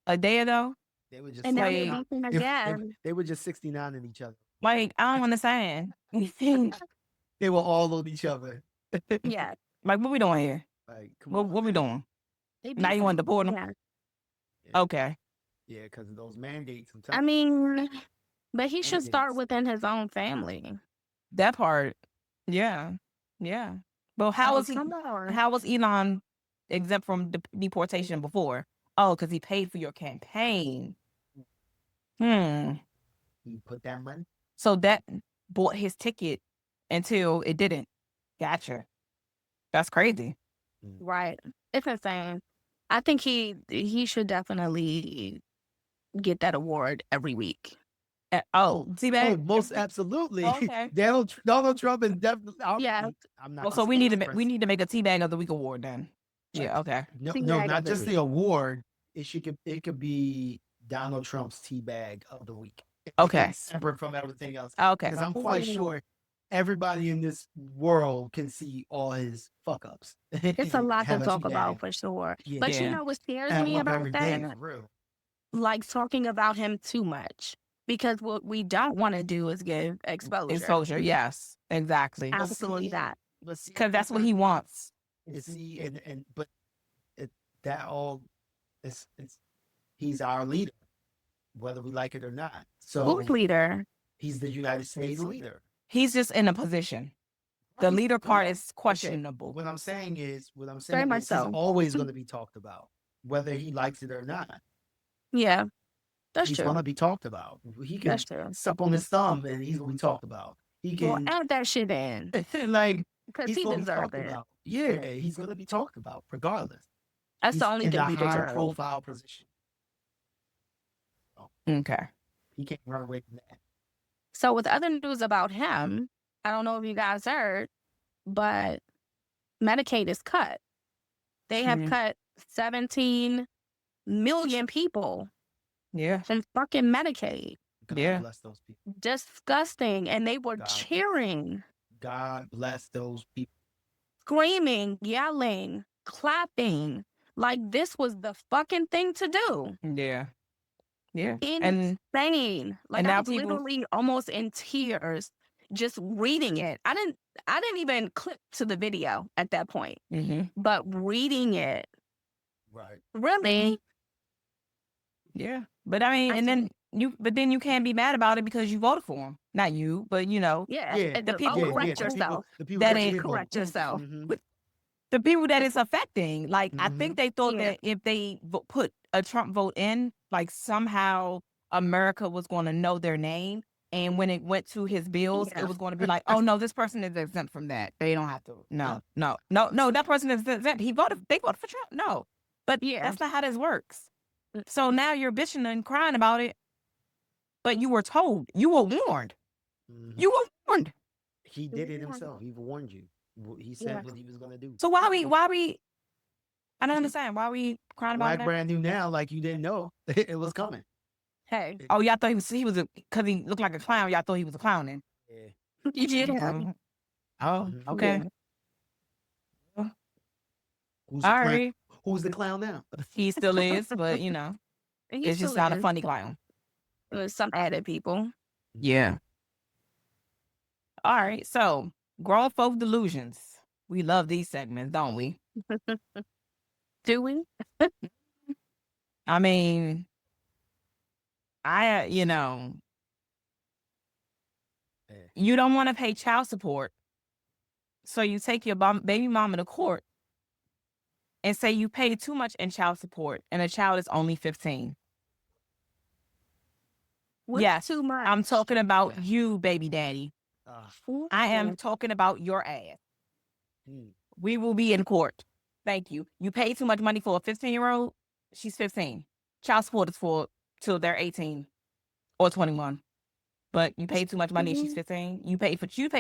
a day ago? They were just and now they're Like, beefing if again. they were just 69 in each other. Like, I don't understand. They were all on each other. Yeah. Like, what we doing here? Like, come What on. we doing? They Now you want to deport them? Yeah. Okay. Yeah, because of those mandates. I mean, but he should Mandates. start within his own family. That part. Yeah. Yeah. But how was he? Come on. How was Elon exempt from deportation before? Oh, because he paid for your campaign. He put that money. So that bought his ticket until it didn't. Gotcha. That's crazy. Right. It's insane. I think he should definitely get that award every week. Teabag? Oh, most absolutely. Okay. Donald Trump is definitely. Yeah. I'm not. Well, so we need to make a teabag of the week award then. Yeah. Okay. No, Teabag not of the just week. the award. It could be Donald Trump's teabag of the week. Okay. Separate from everything else. Okay. Because I'm quite sure everybody in this world can see all his fuck ups. It's a lot to Have a talk teabag. about for sure. Yeah. But Yeah. you know what scares Have me one about every day, that? for real. Like talking about him too much. Because what we don't want to do is give exposure. Exposure. Yes. Exactly. Absolutely not. Because that's what he wants. But that all it's he's our leader, whether we like it or not. So Who's leader? he's the United States leader. He's just in a position. The leader part is questionable. What I'm saying is Very much he's so. always going to be talked about, whether he likes it or not. Yeah. That's He's true. going to be talked about. He can That's true. suck on his thumb and he's going to be talked about. He Well, can add that shit in. like Because he's he going to be deserves talked it. about. Yeah, he's going to be talked about regardless. That's He's the only in thing a we high deserve. profile position. Okay. He can't run away from that. So with other news about him, I don't know if you guys heard, but Medicaid is cut. They have cut 17 million people Yeah. from fucking Medicaid. God Yeah. bless those people. Disgusting. And they were God. cheering, God bless those people. screaming, yelling, clapping. Like this was the fucking thing to do. Yeah. Yeah. Insane. Like now I was people- literally almost in tears just reading it. I didn't even click to the video at that point. But reading it, Right. really? Yeah. But I mean, then you can't be mad about it because you voted for him. Not you, but you know, Yeah. Yeah, The people- people correct yourself. The people That that ain't did vote. Correct yourself. Mhm. the people that it's affecting. Like I think they thought Yeah. that if they put a Trump vote in, like somehow America was going to know their name. And when it went to his bills, Yeah. it was going to be like, oh no, this person is exempt from that. They don't have to. No, that person is exempt. They voted for Trump. No, but Yeah. that's not how this works. So now you're bitching and crying about it, but you were told, you were warned. Mhm. You were warned. He did it himself. He warned you. He said what he was going to do. So why we? I don't understand. Why we crying about Black that? brand new now, like you didn't know it was coming. Hey. Oh, y'all thought he was because he looked like a clown. Y'all thought he was a clown then. Yeah. You did. Oh, Mhm. okay. Who's All the clown? right. Who's the clown now? He still is, but you know, it's just not a funny clown. With some added people. Yeah. All right. So, grown folk delusions. We love these segments, don't we? Do we? I mean, You don't want to pay child support. So you take your baby mama to court and say you paid too much in child support and the child is only 15. What's yes, too much? I'm talking about you, baby daddy. I am talking about your ass. We will be in court. Thank you. You pay too much money for a 15-year-old. She's 15. Child support is for till they're 18 or 21. But you pay too much money and she's 15. You pay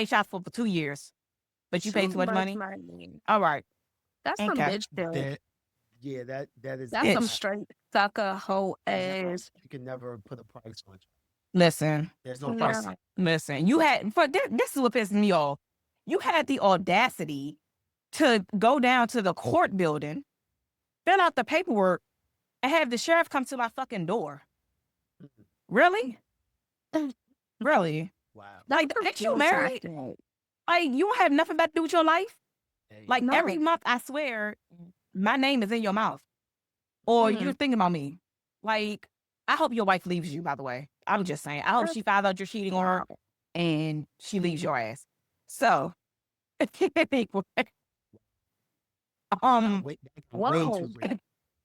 child support for 2 years. But you pay too much money? All right. That's some Okay. bitch shit. That is. That's some straight sucker hoe ass. You can never put a price on it. Listen. There's no price. Listen. You had this is what pisses me off. You had the audacity to go down to the court building, fill out the paperwork, and have the sheriff come to my fucking door. Really? Really? Wow. Like, ain't you married? Like, you don't have nothing better to do with your life? Like, every month, I swear, my name is in your mouth. Or you're thinking about me. Like, I hope your wife leaves you, by the way. I'm just saying. I hope she finds out you're cheating on her and she leaves your ass. So, Whoa.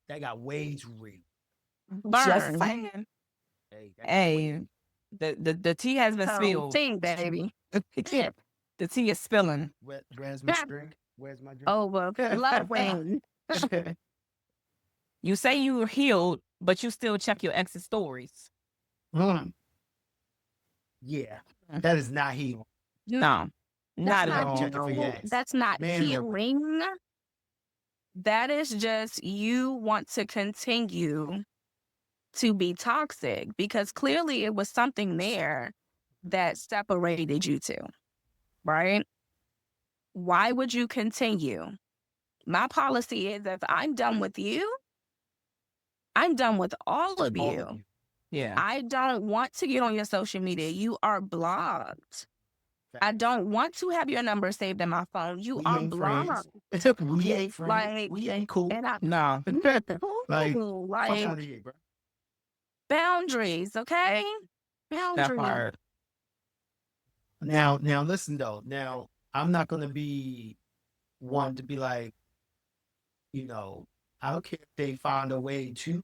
That got way too real. Just saying. Hey, the tea has been spilled. Tea, baby. The tea is spilling. Where's my drink? Where's my drink? Oh, well, love wing. You say you were healed, but you still check your ex's stories. Yeah, that is not healing. No, not at all. That's not healing. That is just you want to continue to be toxic because clearly it was something there that separated you two, right? Why would you continue? My policy is if I'm done with you, I'm done with all of you. Yeah. I don't want to get on your social media. You are blocked. I don't want to have your number saved in my phone. You are blocked. We ain't friends. Like, we ain't cool. No. Like, boundaries, okay? Boundaries. That part. Now, listen though. Now, I'm not gonna be one to be like, I don't care if they find a way to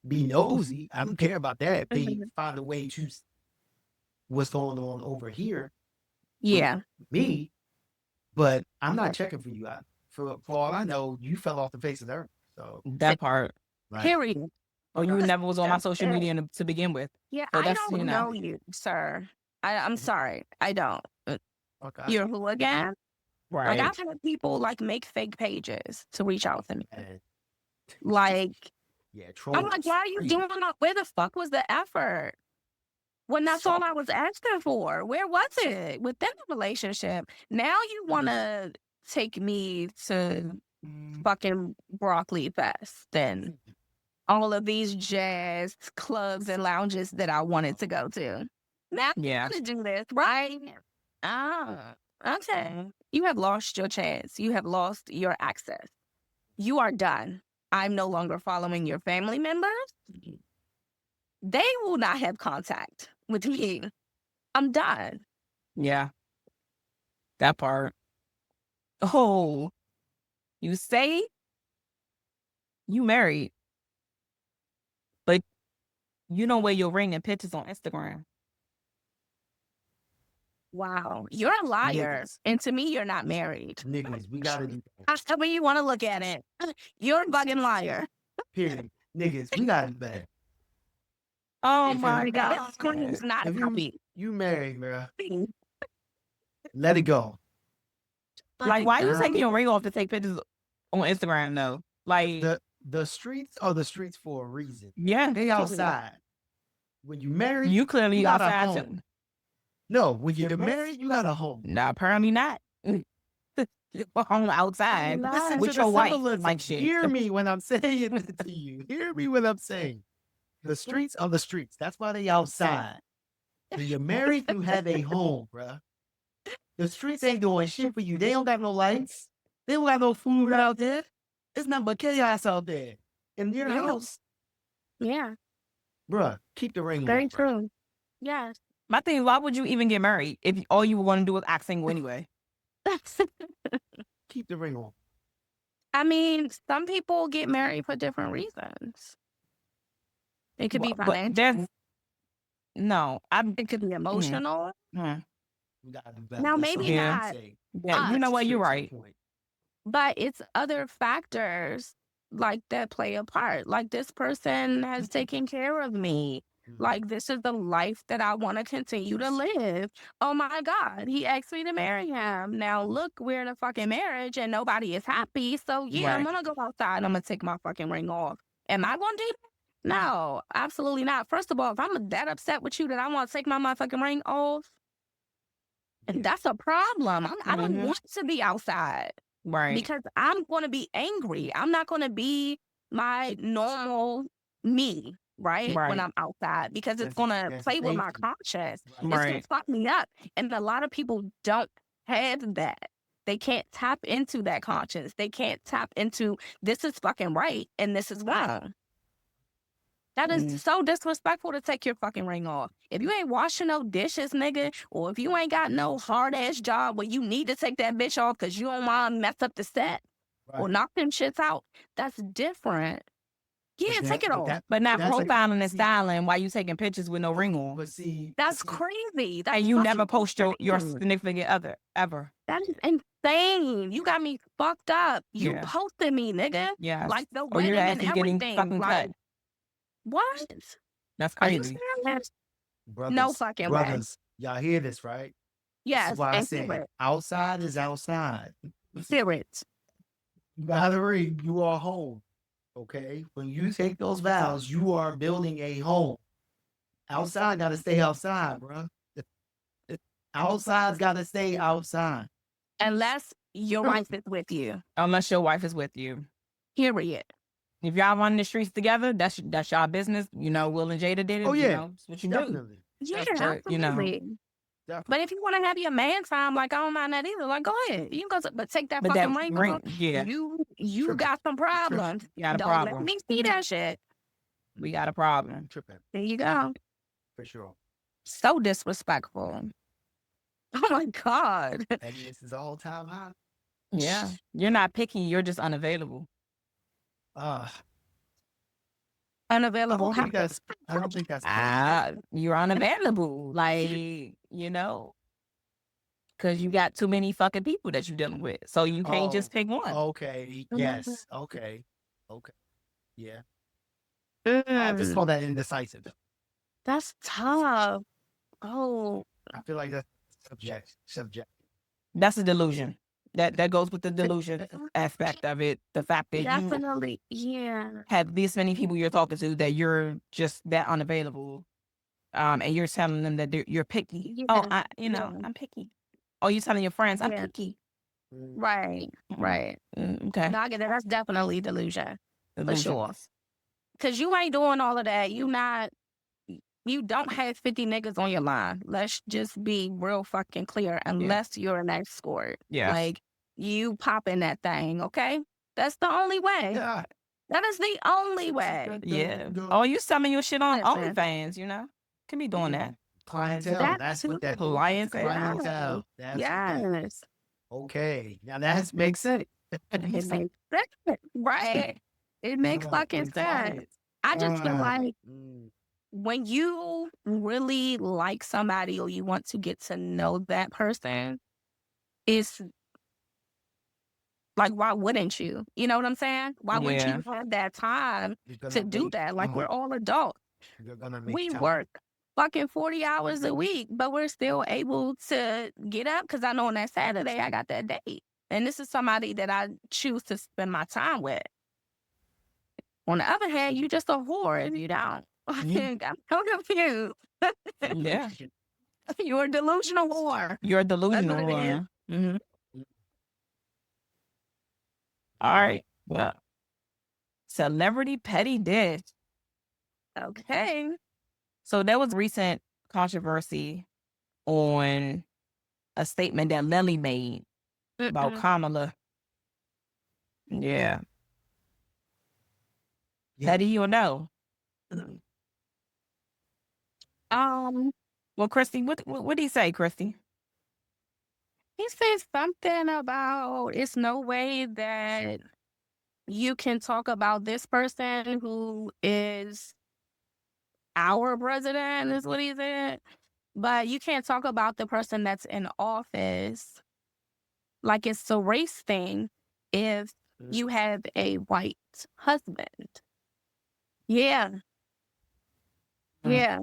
be nosy. I don't care about that. They find a way to what's going on over here. Yeah. Me, but I'm not checking for you. For all I know, you fell off the face of the earth. So that part. Period. Or you never was on my social media to begin with. Yeah, so I don't know you, sir. I'm sorry. I don't. Okay. You're who again? Right. Like, I've had people make fake pages to reach out to me. Like, trolls. I'm like, why are you doing that? Where the fuck was the effort? When that's all I was asking for. Where was it? Within the relationship. Now you want to take me to fucking Broccoli Fest and all of these jazz clubs and lounges that I wanted to go to. Now you want to do this, right? Okay. You have lost your chance. You have lost your access. You are done. I'm no longer following your family members. They will not have contact with me. I'm done. Yeah. That part. Oh, you say you married, but you don't wear your ring and pictures on Instagram. Wow. You're a liar. Niggas. And to me, you're not married. Niggas, we gotta do that. However you want to look at it. You're a fucking liar. Period. Niggas, we gotta do that. Oh my God. This screen's not happy. You married, bro. Let it go. Like, why you taking your ring off to take pictures on Instagram, though? Like, the streets are the streets for a reason. Yeah. They outside. When you married, you clearly got outside a home. No, when you're married, you got a home. No, apparently not. Home outside with your wife. Like shit. Hear me when I'm saying it to you. Hear me when I'm saying. The streets are the streets. That's why they outside. When you're married, you have a home, bruh. The streets ain't doing shit for you. They don't got no lights. They don't got no food out there. It's nothing but chaos out there. In your house. Yeah. Bruh, keep the ring on. Very true. Yes. My thing is, why would you even get married if all you want to do is act single anyway? Keep the ring on. I mean, some people get married for different reasons. It could be But financial. It could be mm, emotional. mm, We gotta do better. Now, That's maybe something I not say. yeah, you know what? You're Straight to the right. point. but it's other factors like that play a part. Like, this person has taken care of me. Like, this is the life that I want to continue to live. Oh my God, he asked me to marry him. Now look, we're in a fucking marriage and nobody is happy. So yeah, I'm Right. gonna go outside and I'm gonna take my fucking ring off. Am I gonna do that? No, absolutely not. First of all, if I'm that upset with you that I want to take my motherfucking ring off, and that's a problem. I don't Mhm. want to be outside Right. because I'm going to be angry. I'm not going to be my normal me, right? When Right. I'm outside because it's That's going to that's play with my safety. conscience. Right. It's going Right. to fuck me up. And a lot of people don't have that. They can't tap into that conscience. They can't tap into this is fucking right and this is wrong. That is so disrespectful to take your fucking ring off. If you ain't washing no dishes, nigga, or if you ain't got no hard ass job where you need to take that bitch off because you don't want to mess up the set or Right. knock them shits out, that's different. Yeah, But take it off. But not that's like profiling and styling while you taking pictures with no ring on. but see That's crazy. That's And you never fucking post your insane. significant other ever. That is insane. You got me fucked up. You Yeah. posted me, nigga. Yes. Like the Or your wedding ass and is getting everything. fucking Like, cut. what? That's Are you crazy. serious? brothers, No fucking way. brothers, y'all hear this, right? This Yes, is why I and say hear it. outside is outside. Hear it. You got a ring, you are home. Okay? When you take those vows, you are building a home. Outside gotta stay outside, bro. Outside's gotta stay outside. Unless your wife is with you. Unless your wife is with you. Period. If y'all running the streets together, that's y'all business. You know, Will and Jada did it. Oh You yeah, know, it's what you do. definitely. Yeah, But, you know, absolutely. Definitely. But if you want to have your man time, like, I don't mind that either. Like, go ahead. You can go, but take that but fucking that ring ring, off. yeah, You Tripping. got some problems. you got a Don't let problem. me see that shit. We got a problem. Tripping, There you go. for sure. So disrespectful. Oh my God. And this is all time high. Yeah, you're not picky. You're just unavailable. Unavailable. I don't think that's You're unavailable. Like, you know, because you got too many fucking people that you're dealing with. So you can't just pick one. Okay. Yes. Okay. Yeah. I just call that indecisive. That's tough. Oh. I feel like that's subject. That's a delusion. That goes with the delusion aspect of it. The fact that you Definitely. Yeah. have this many people you're talking to that you're just that unavailable. And you're telling them that you're picky. Yeah. Oh, Yeah. I'm picky. Oh, you're telling your friends, I'm Yeah. picky. Right. Right. Okay. No, I get it. That's definitely delusion. For sure. Delusions. Because you ain't doing all of that. You don't have 50 niggas on your line. Let's just be real fucking clear. Unless you're an escort. Yeah. Like, you popping that thing, okay? That's the only way. Yeah. That is the only way. Yeah. Oh, you selling your shit on Listen. OnlyFans, you know? Can be doing that. Clientele. That That's too. what that Clientele. clientele. That's Yes. okay. Now that makes sense. It makes sense. Right. It makes fucking sense. I just feel like when you really like somebody or you want to get to know that person, it's like, why wouldn't you? You know what I'm saying? Why wouldn't Yeah. you have that time to do that? Like, we're all adults. You're gonna make We time. work fucking 40 hours a week, but we're still able to get up because I know on that Saturday I got that date. And this is somebody that I choose to spend my time with. On the other hand, you just a whore if you don't. I'm so confused. Yeah. You're a delusional whore. You're a delusional That's what it is. one. Mm-hmm. All right. Well, celebrity petty dish. Okay. So there was recent controversy on a statement that Nelly made about Kamala. Yeah. Yeah. Petty or no? Well, Christy, what did he say, Christy? He said something about it's no way that you can talk about this person who is our president, is what he said. But you can't talk about the person that's in office like it's a race thing if you have a white husband. Yeah. Yeah.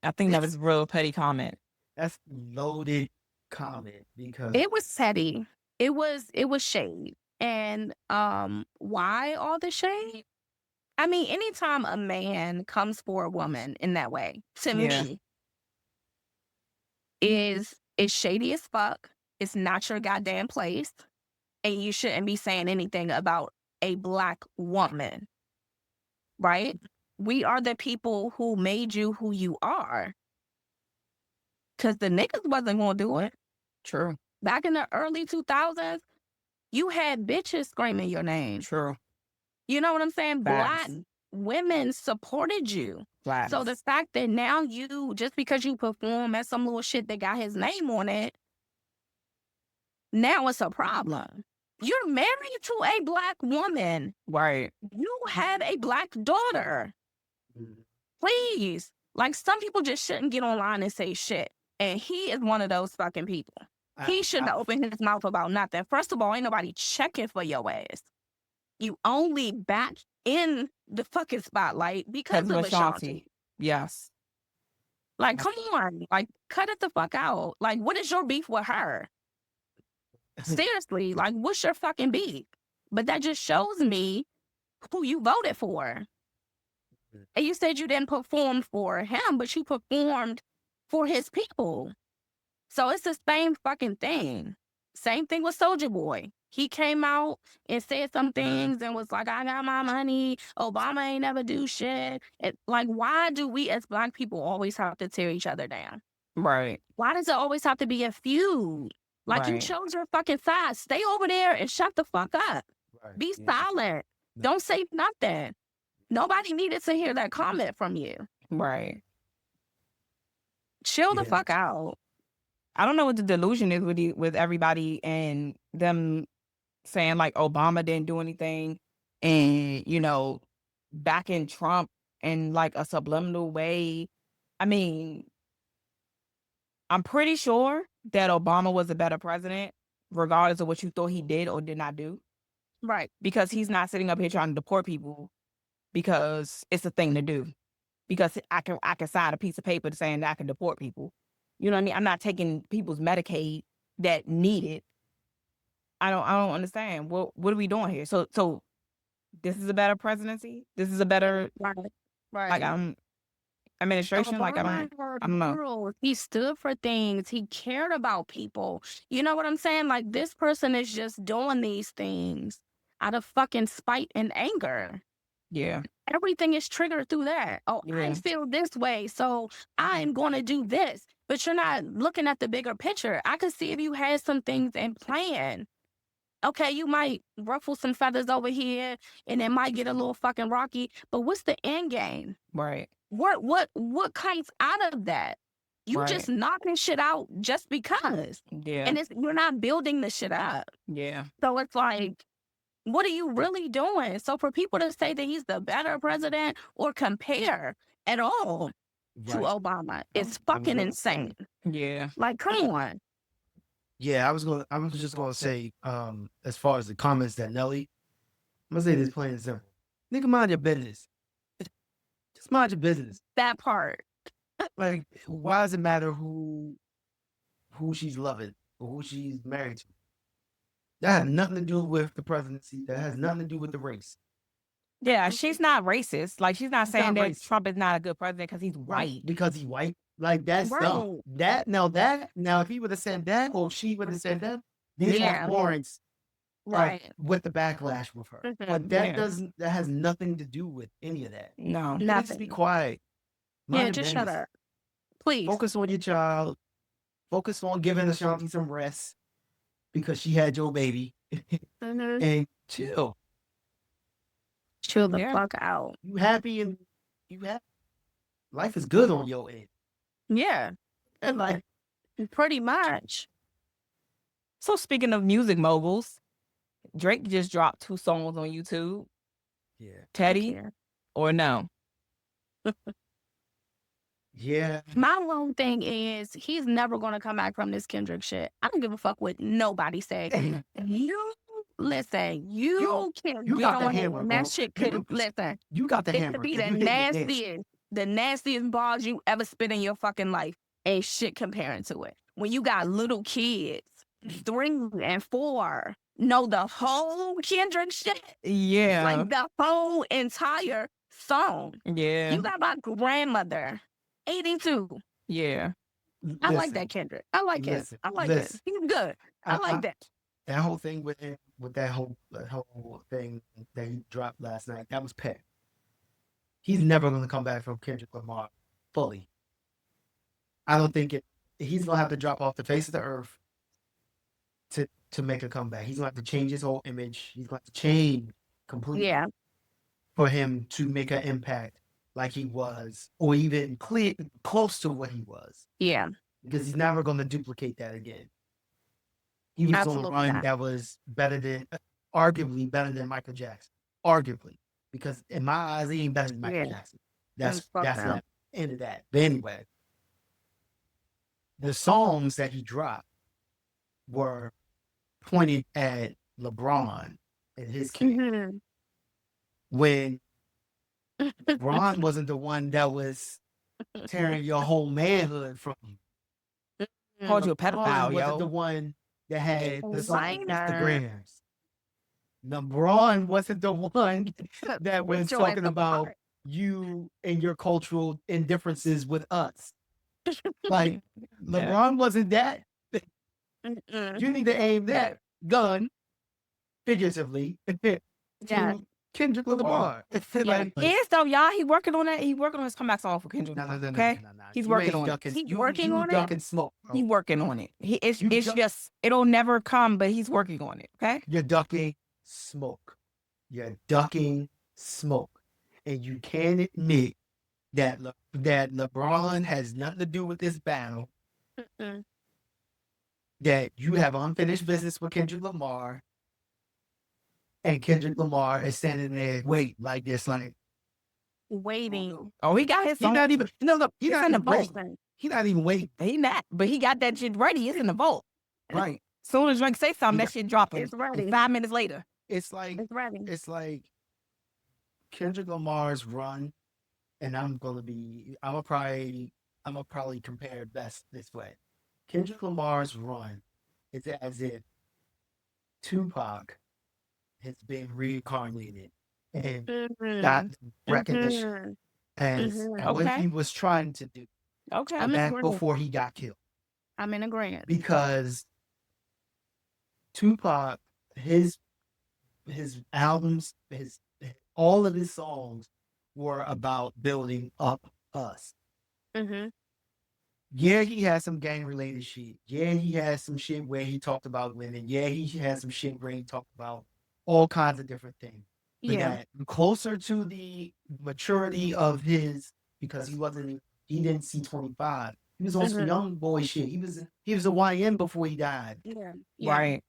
I think that was a real petty comment. That's loaded comment because It was petty. It was shade. And why all the shade? I mean, anytime a man comes for a woman in that way, to me, is shady as fuck. It's not your goddamn place. And you shouldn't be saying anything about a Black woman. Right? We are the people who made you who you are. Because the niggas wasn't going to do it. True. Back in the early 2000s, you had bitches screaming your name. True. You know what I'm saying? Facts. Black women supported you. Facts. So the fact that now you, just because you perform at some little shit that got his name on it, now it's a problem. You're married to a Black woman. Right. You have a Black daughter. Please. Like, some people just shouldn't get online and say shit. And he is one of those fucking people. He shouldn't have opened his mouth about nothing. First of all, ain't nobody checking for your ass. You only back in the fucking spotlight because of Ashanti. Yes. Like, come on. Like, cut it the fuck out. Like, what is your beef with her? Seriously, like, what's your fucking beef? But that just shows me who you voted for. And you said you didn't perform for him, but you performed for his people. So it's the same fucking thing. Same thing with Soulja Boy. He came out and said some things and was like, I got my money. Obama ain't never do shit. And, like, why do we as Black people always have to tear each other down? Right. Why does it always have to be a feud? Like, you chose your fucking side. Stay over there and shut the fuck up. Right. Be silent. Don't say nothing. Nobody needed to hear that comment from you. Right. Chill the fuck out. I don't know what the delusion is with everybody and them saying like Obama didn't do anything and, you know, backing Trump in like a subliminal way. I mean, I'm pretty sure that Obama was a better president, regardless of what you thought he did or did not do. Right. Because he's not sitting up here trying to deport people because it's a thing to do. Because I can sign a piece of paper saying that I can deport people. You know what I mean? I'm not taking people's Medicaid that need it. I don't understand. What are we doing here? So this is a better presidency? This is a better right. Like administration? Like I don't know. He stood for things. He cared about people. You know what I'm saying? Like, this person is just doing these things out of fucking spite and anger. Yeah. Everything is triggered through that. Oh, Yeah. I feel this way, so I'm going to do this. But you're not looking at the bigger picture. I could see if you had some things in plan. Okay, you might ruffle some feathers over here, and it might get a little fucking rocky. But what's the end game? Right. What comes out of that? You just knocking shit out just because. Yeah. And you're not building the shit up. Yeah. So it's like, what are you really doing? So for people to say that he's the better president or compare at all to Obama, it's fucking insane. Yeah. Like, come on. Yeah, I was just gonna say, as far as the comments that Nelly, I'm gonna say this plain and simple. Nigga, mind your business. Just mind your business. That part. Like, why does it matter who she's loving or who she's married to? That has nothing to do with the presidency. That has nothing to do with the race. Yeah, she's not racist. Like, she's not saying that racist. Trump is not a good president because he's white. Because he's white. Like, that's dumb. Now, if he would have said that, or she would have said that, then that warrants with the backlash with her. But that has nothing to do with any of that. No. Nothing. Just be quiet. Just shut up. Please. Focus on your child. Focus on giving Ashanti some rest because she had your baby. And chill. Chill the fuck out. You happy and you happy. life is good on your end. Yeah. Like, pretty much. So speaking of music moguls, Drake just dropped 2 songs on YouTube. Yeah. Teddy or no? Yeah. My whole thing is he's never going to come back from this Kendrick shit. I don't give a fuck what nobody say. You listen, you can you get got the on it, hammer, and bro. that shit could listen. You got the It hammer. could be and the you hitting it. nastiest bars you ever spit in your fucking life. Ain't shit comparing to it. When you got little kids, 3 and 4, know the whole Kendrick shit. Yeah. Like the whole entire song. Yeah. You got my grandmother, 82. Yeah. I like that Kendrick. I like it. I like it. He's good. I like that. That whole thing with him, with that whole thing that he dropped last night, that was pet. He's never going to come back from Kendrick Lamar fully. I don't think he's going to have to drop off the face of the earth to make a comeback. He's going to have to change his whole image. He's going to have to change completely for him to make an impact like he was, or even close to what he was. Yeah. Because he's never going to duplicate that again. He was on a run that was arguably better than Michael Jackson. Arguably. Because in my eyes, he ain't better than Michael Jackson. That's the end of that. But anyway, the songs that he dropped were pointed at LeBron and his case. When LeBron wasn't the one that was tearing your whole manhood from you. Called you a pedophile, wasn't the one that had the Instagrams. LeBron wasn't the one that was talking about you and your cultural indifferences with us. Like, LeBron wasn't that. You need to aim that gun, figuratively, to Kendrick Lamar. Yes, though, y'all. He working on that. He working on his comeback song for Kendrick. No. Okay, he's working on it. He's working on it. Ducking smoke. Bro. He's working on it. It's just it'll never come, but he's working on it. Okay. You're ducking smoke. You're ducking smoke, and you can't admit that LeBron has nothing to do with this battle. That you have unfinished business with Kendrick Lamar. And Kendrick Lamar is standing there, waiting. Waiting. Oh, he got his song. He's not even. No, he's not in the even vault. waiting. He's not even waiting. He not, but he got that shit ready. It's in the vault. Right. Soon as Drake say something, that shit dropping. It's ready. 5 minutes later. It's like It's ready. It's like Kendrick Lamar's run, and I'm gonna probably compare it best this way. Kendrick Lamar's run is as if Tupac has been reincarnated and got recognition as what he was trying to do. Okay. Back before he got killed. I'm in agreement. Because Tupac, his albums, all of his songs were about building up us. Yeah, he had some gang-related shit. Yeah, he had some shit where he talked about women. Yeah, he had some shit where he talked about all kinds of different things. But that closer to the maturity of his, because he didn't see 25. He was on some young boy shit. He was a YN before he died. Yeah. Right.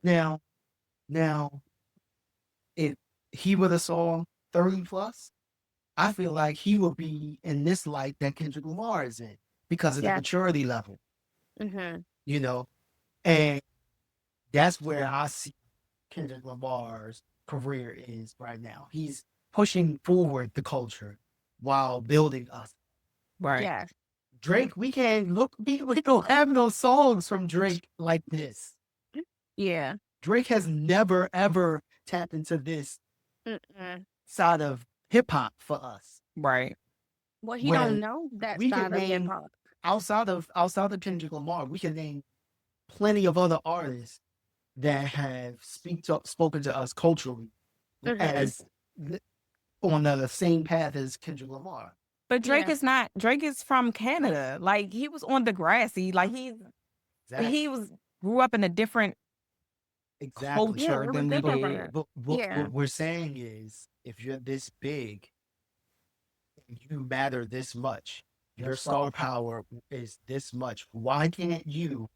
Now, if he would have saw 30 plus, I feel like he would be in this light that Kendrick Lamar is in because of the maturity level. You know, and that's where I see Kendrick Lamar's career is right now. He's pushing forward the culture while building us. Right. Yeah. Drake, we don't have no songs from Drake like this. Yeah. Drake has never, ever tapped into this side of hip hop for us. Right. Well, he don't know that side of hip hop. Outside of Kendrick Lamar, we can name plenty of other artists that have spoken to us culturally as on the same path as Kendrick Lamar. But Drake is not. Drake is from Canada. Like, he was on Degrassi. Like, he grew up in a different culture than we did. But what we're saying is, if you're this big, you matter this much. Your star power is this much. Why can't you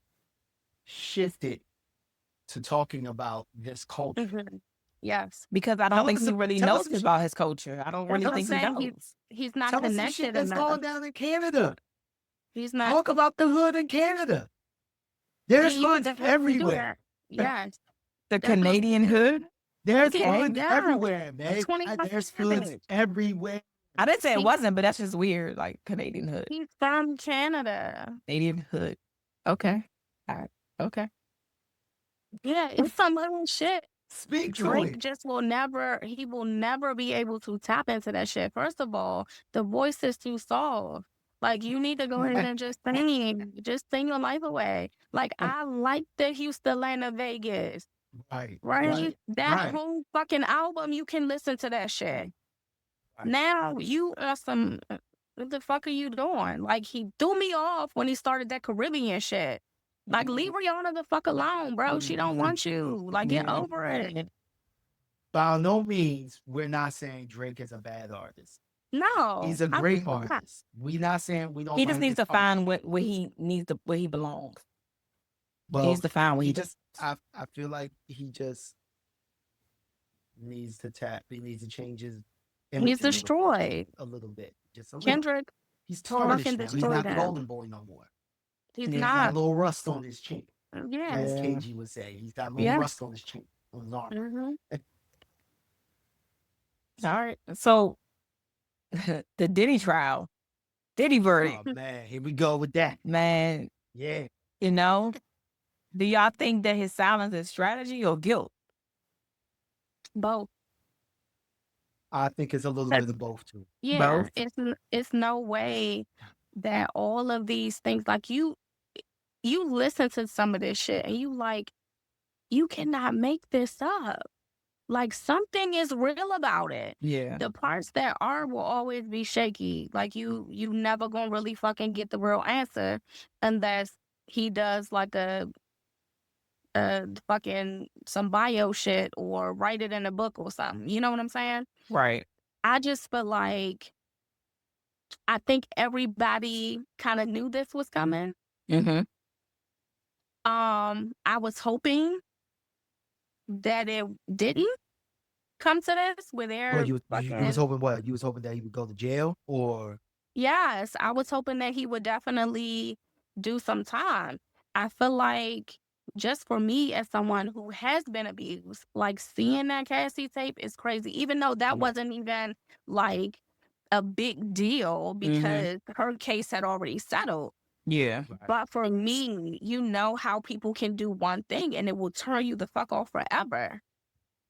shift it to talking about this culture? Mm-hmm. Yes. Because I don't think he really tell us knows some shit. about his culture. I don't That's really what I'm think he saying. knows. He's not Tell us some shit connected that's enough. going down in Canada. He's not. Talk about the hood in Canada. There's You hoods definitely do everywhere. that. Yes. The Definitely. Canadian hood? There's Yeah, hoods yeah. everywhere, man. 25 There's hoods Savage. everywhere. I didn't say it He- wasn't, but that's just weird. Like Canadian hood. He's from Canada. Canadian hood. Okay. All right. Okay. Yeah, it's some little shit. Speak to Drake it. just will never, he will never be able to tap into that shit. First of all, the voice is too soft. Like, you need to go ahead and just sing your life away. Like, I like the Houston, Atlanta, Vegas. Right? That whole fucking album, you can listen to that shit. Right. Now, you are some, what the fuck are you doing? Like, he threw me off when he started that Caribbean shit. Like, leave Rihanna the fuck alone, bro. She don't want you. Like, get over it. By no means, we're not saying Drake is a bad artist. No. He's a great artist. We're not saying we don't. He just like needs his to find where he belongs. Well, he needs to find where he just. I feel like he just needs to tap. He needs to change his image. He's destroyed a little bit. Just a little. Kendrick. He's tarnished fucking now. He's destroyed not him. golden boy no more. He's He's got not. a little rust on his chin. Yeah. As KG would say, he's got a little rust on his chin, on his arm. Mm-hmm. All right. So the Diddy trial, Diddy verdict. Oh man, here we go with that. Man, Yeah. you know, do y'all think that his silence is strategy or guilt? Both. I think it's a little bit of both too. Yeah. Both? It's no way that all of these things, like you listen to some of this shit and you cannot make this up. Like, something is real about it. Yeah. The parts that are will always be shaky. Like, you never gonna really fucking get the real answer unless he does like a fucking some bio shit or write it in a book or something. You know what I'm saying? Right. I just feel like I think everybody kind of knew this was coming. Mm-hmm. I was hoping that it didn't come to this where they're Well, you was hoping what? You was hoping that he would go to jail, or? Yes, I was hoping that he would definitely do some time. I feel like just for me as someone who has been abused, like seeing that Cassie tape is crazy, even though that wasn't even like a big deal because her case had already settled. Yeah. But for me, you know how people can do one thing and it will turn you the fuck off forever.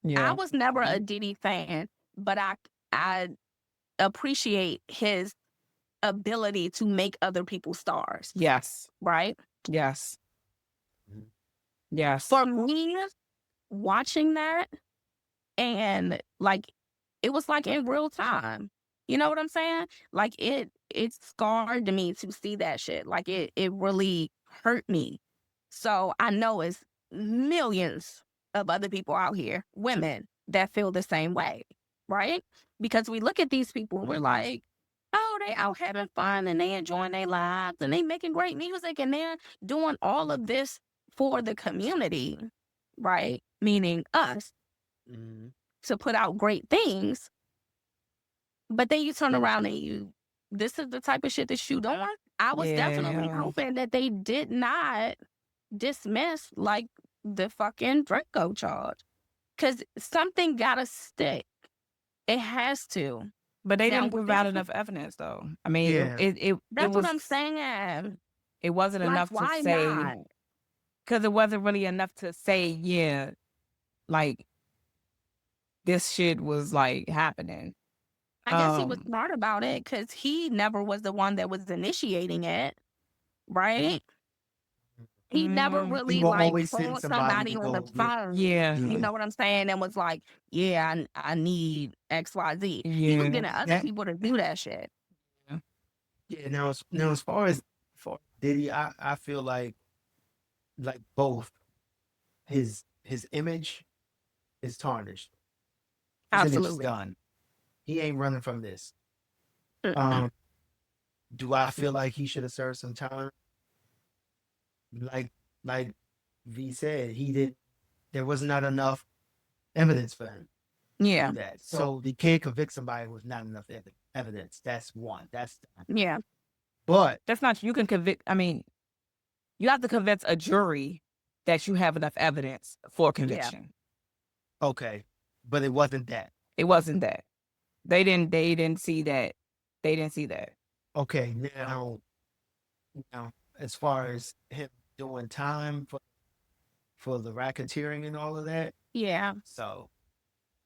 Yeah. I was never a Diddy fan, but I appreciate his ability to make other people stars. Yes. Right? Yes. Yes. For me, watching that and like it was like in real time. You know what I'm saying? Like it scarred me to see that shit. Like it really hurt me. So I know it's millions of other people out here, women, that feel the same way, right? Because we look at these people and we're like, oh, they out having fun and they enjoying their lives and they making great music and they're doing all of this for the community, right? Meaning us, to put out great things. But then you turn around and this is the type of shit that you doing? I was definitely hoping that they did not dismiss like the fucking Draco charge. Because something gotta stick. It has to. But they didn't provide enough evidence, though. I mean, that's what I'm saying. It wasn't like, enough to why say, not? because it wasn't really enough to say, yeah, like this shit was like happening. I guess he was smart about it because he never was the one that was initiating it, right? He never really like called somebody on the phone. Yeah. You know what I'm saying? And was like, yeah, I need XYZ. He was getting other people to do that shit. Yeah, now as far as Diddy, I feel like both his image is tarnished. His image is Absolutely. done. He ain't running from this. Um, do I feel like he should have served some time? Like like V said, he did. There was not enough evidence for him to Yeah. do that. So you can't convict somebody with not enough evidence. That's one. That's Yeah. but That's not, you can convict, I mean, you have to convince a jury that you have enough evidence for conviction. okay. But it wasn't that. It wasn't that. They didn't see that. They didn't see that. Okay, now as far as him doing time for the racketeering and all of that, Yeah. so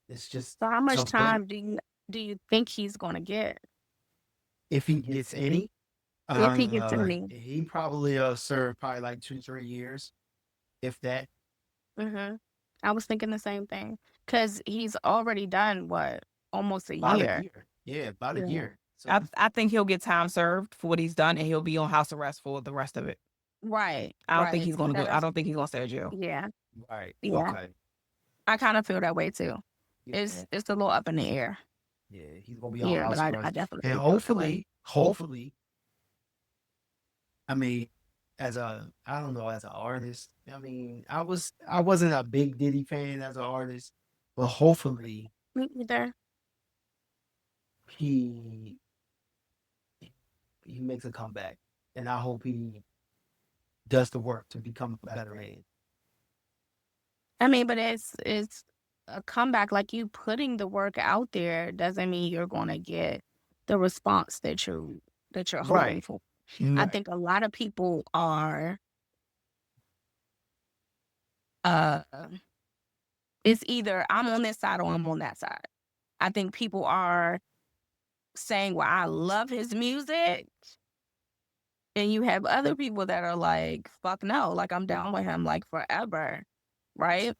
it's just So how much some time do you think he's gonna get? if he gets any, If he gets any. he probably serve probably like 2-3 years, if that. Mm-hmm. I was thinking the same thing. Because he's already done what? Almost a About year. a year. Yeah, about a Yeah. year. So I think he'll get time served for what he's done, and he'll be on house arrest for the rest of it. Right. I don't think he's gonna go. I That's- don't think he's gonna stay in jail. Yeah. right. Yeah. Okay. I kind of feel that way too. Yeah. It's a little up in the air. Yeah, he's gonna be on Yeah, house but I arrest. definitely And feel that way. hopefully, I mean, as an artist, I mean, I wasn't a big Diddy fan as an artist, but hopefully Me either. he makes a comeback, and I hope he does the work to become a better man. I mean, but it's a comeback. Like, you putting the work out there doesn't mean you're gonna get the response that you're hoping Right. for. I think a lot of people are it's either I'm on this side or I'm on that side. I think people are saying, well, I love his music. And you have other people that are like, fuck no, like I'm down with him like forever. Right?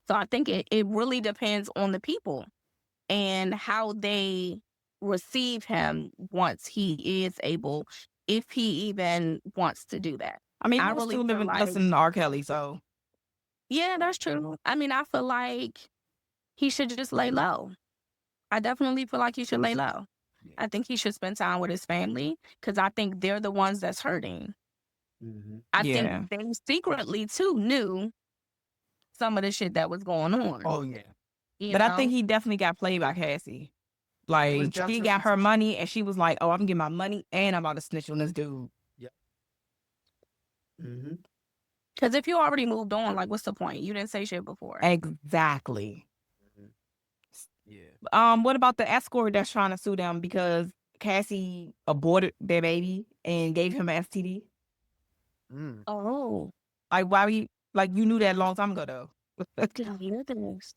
So I think it really depends on the people and how they receive him once he is able, if he even wants to do that. I mean, I I really still feel living like- listening to R. Kelly, so Yeah, that's true. I mean, I feel like he should just lay low. I definitely feel like he should lay low. Yeah. I think he should spend time with his family because I think they're the ones that's hurting. Mm-hmm. I Yeah. think they secretly too knew some of the shit that was going on. Oh yeah. you but I know? think he definitely got played by Cassie. Like, just she a- got her money, and she was like, "Oh, I'm getting my money, and I'm about to snitch on this dude." Mm-hmm. Because if you already moved on, like, what's the point? You didn't say shit before. Exactly. Yeah. What about the escort that's trying to sue them because Cassie aborted their baby and gave him an STD? Mm. Oh, Like, why you knew that a long time ago though? did I hear this?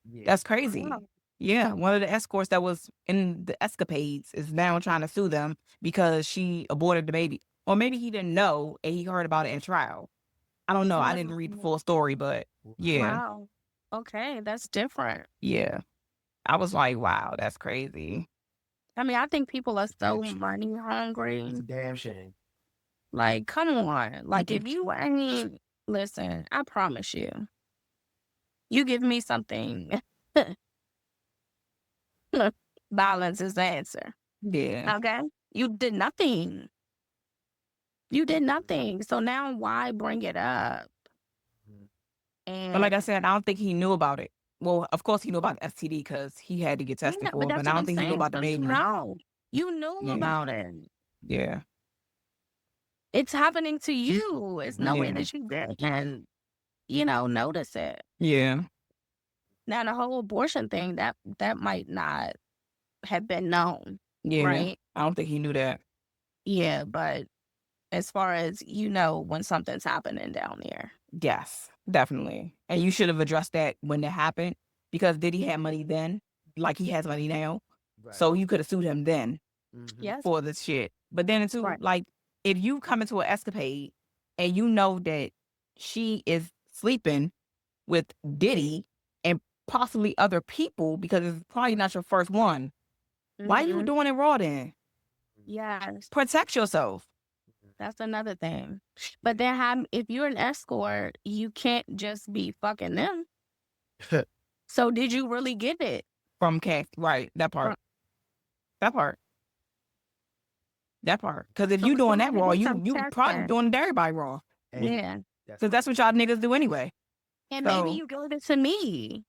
Yeah. That's crazy. Wow. Yeah, one of the escorts that was in the escapades is now trying to sue them because she aborted the baby. Or maybe he didn't know and he heard about it in trial. I don't know. I didn't read the full story, but yeah. Wow. Okay, that's different. Yeah. I was like, wow, that's crazy. I mean, I think people are so Damn. money hungry. It's a damn shame. Like, come on. Like, if you ain't, listen, I promise you, you give me something, violence is the answer. Yeah. Okay? You did nothing. You did nothing. So now why bring it up? And But like I said, I don't think he knew about it. Well, of course he knew about the STD because he had to get tested for it, but I don't think he knew about the baby. No, you knew Yeah. about it. Yeah. It's happening to you. It's no way Yeah. that you can, notice it. Yeah. Now the whole abortion thing, that might not have been known, Yeah. right? I don't think he knew that. Yeah, but as far as when something's happening down there. Yes, definitely. And you should have addressed that when it happened because Diddy had money then, like he has money now. Right. So you could have sued him then Mhm. Yes. for this shit. But then too, Right. like, if you come into an escapade and you know that she is sleeping with Diddy and possibly other people because it's probably not your first one, why are you Mhm. doing it raw then? Yes, Protect yourself. that's another thing. But then if you're an escort, you can't just be fucking them. So did you really get it? From Cass, right? That part. That part. That part. Because if So you we doing gotta that raw, do some you probably testing. doing everybody raw. Hey, Yeah. Because that's what y'all niggas do anyway. And So- maybe you gave it to me.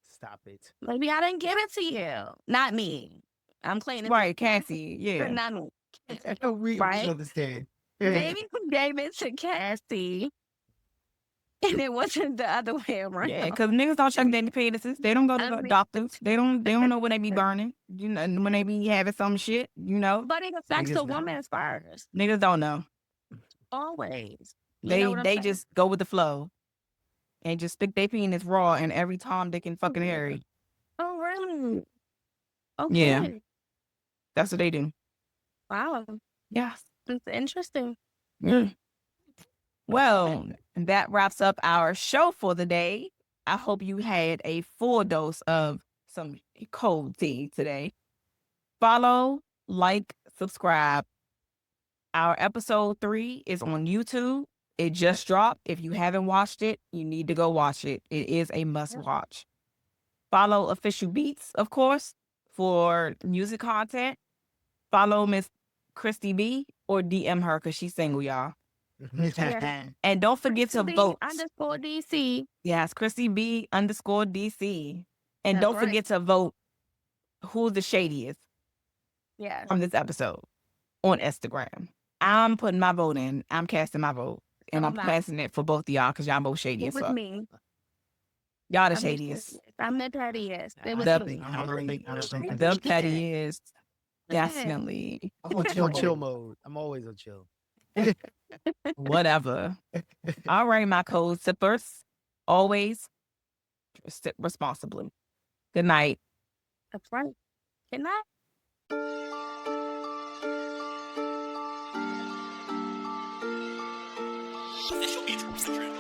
Stop it. Maybe I didn't give it to you. Not me. I'm claiming Right, Cassie. Yeah. not me. We Right? understand. Maybe you gave it to Cassie. And it wasn't the other way around. Yeah, because niggas don't check their penises. They don't go to I the mean- doctors. They don't know when they be burning. You know, when they be having some shit, you know. But it affects Niggas the know. woman first. Niggas don't know. Always. You They know what I'm saying? just go with the flow. And just stick their penis raw and every Tom, Dick, and fucking Harry. Oh, really? Okay. Yeah. That's what they do. Wow. Yes. It's interesting. Mm. Well, that wraps up our show for the day. I hope you had a full dose of some cold tea today. Follow, like, subscribe. Our episode 3 is on YouTube. It just dropped. If you haven't watched it, you need to go watch it. It is a must watch. Follow Official Beats, of course, for music content. Follow Miss Christy B or DM her because she's single, y'all. And don't forget to vote. _DC. Yes, Christy B _DC. And That's don't right. forget to vote who's the shadiest Yes. from this episode on Instagram. I'm putting my vote in. I'm casting my vote. And Oh, I'm my. casting it for both of y'all because y'all both shady It as was fuck. me. Y'all the I'm shadiest. I'm the pettiest. It was The- me. The pettiest. Definitely. I'm on chill mode. I'm always on chill. Whatever. All right, my code sippers. Always sip responsibly. Good night. That's right. Good night. Official Beats Group Citrus.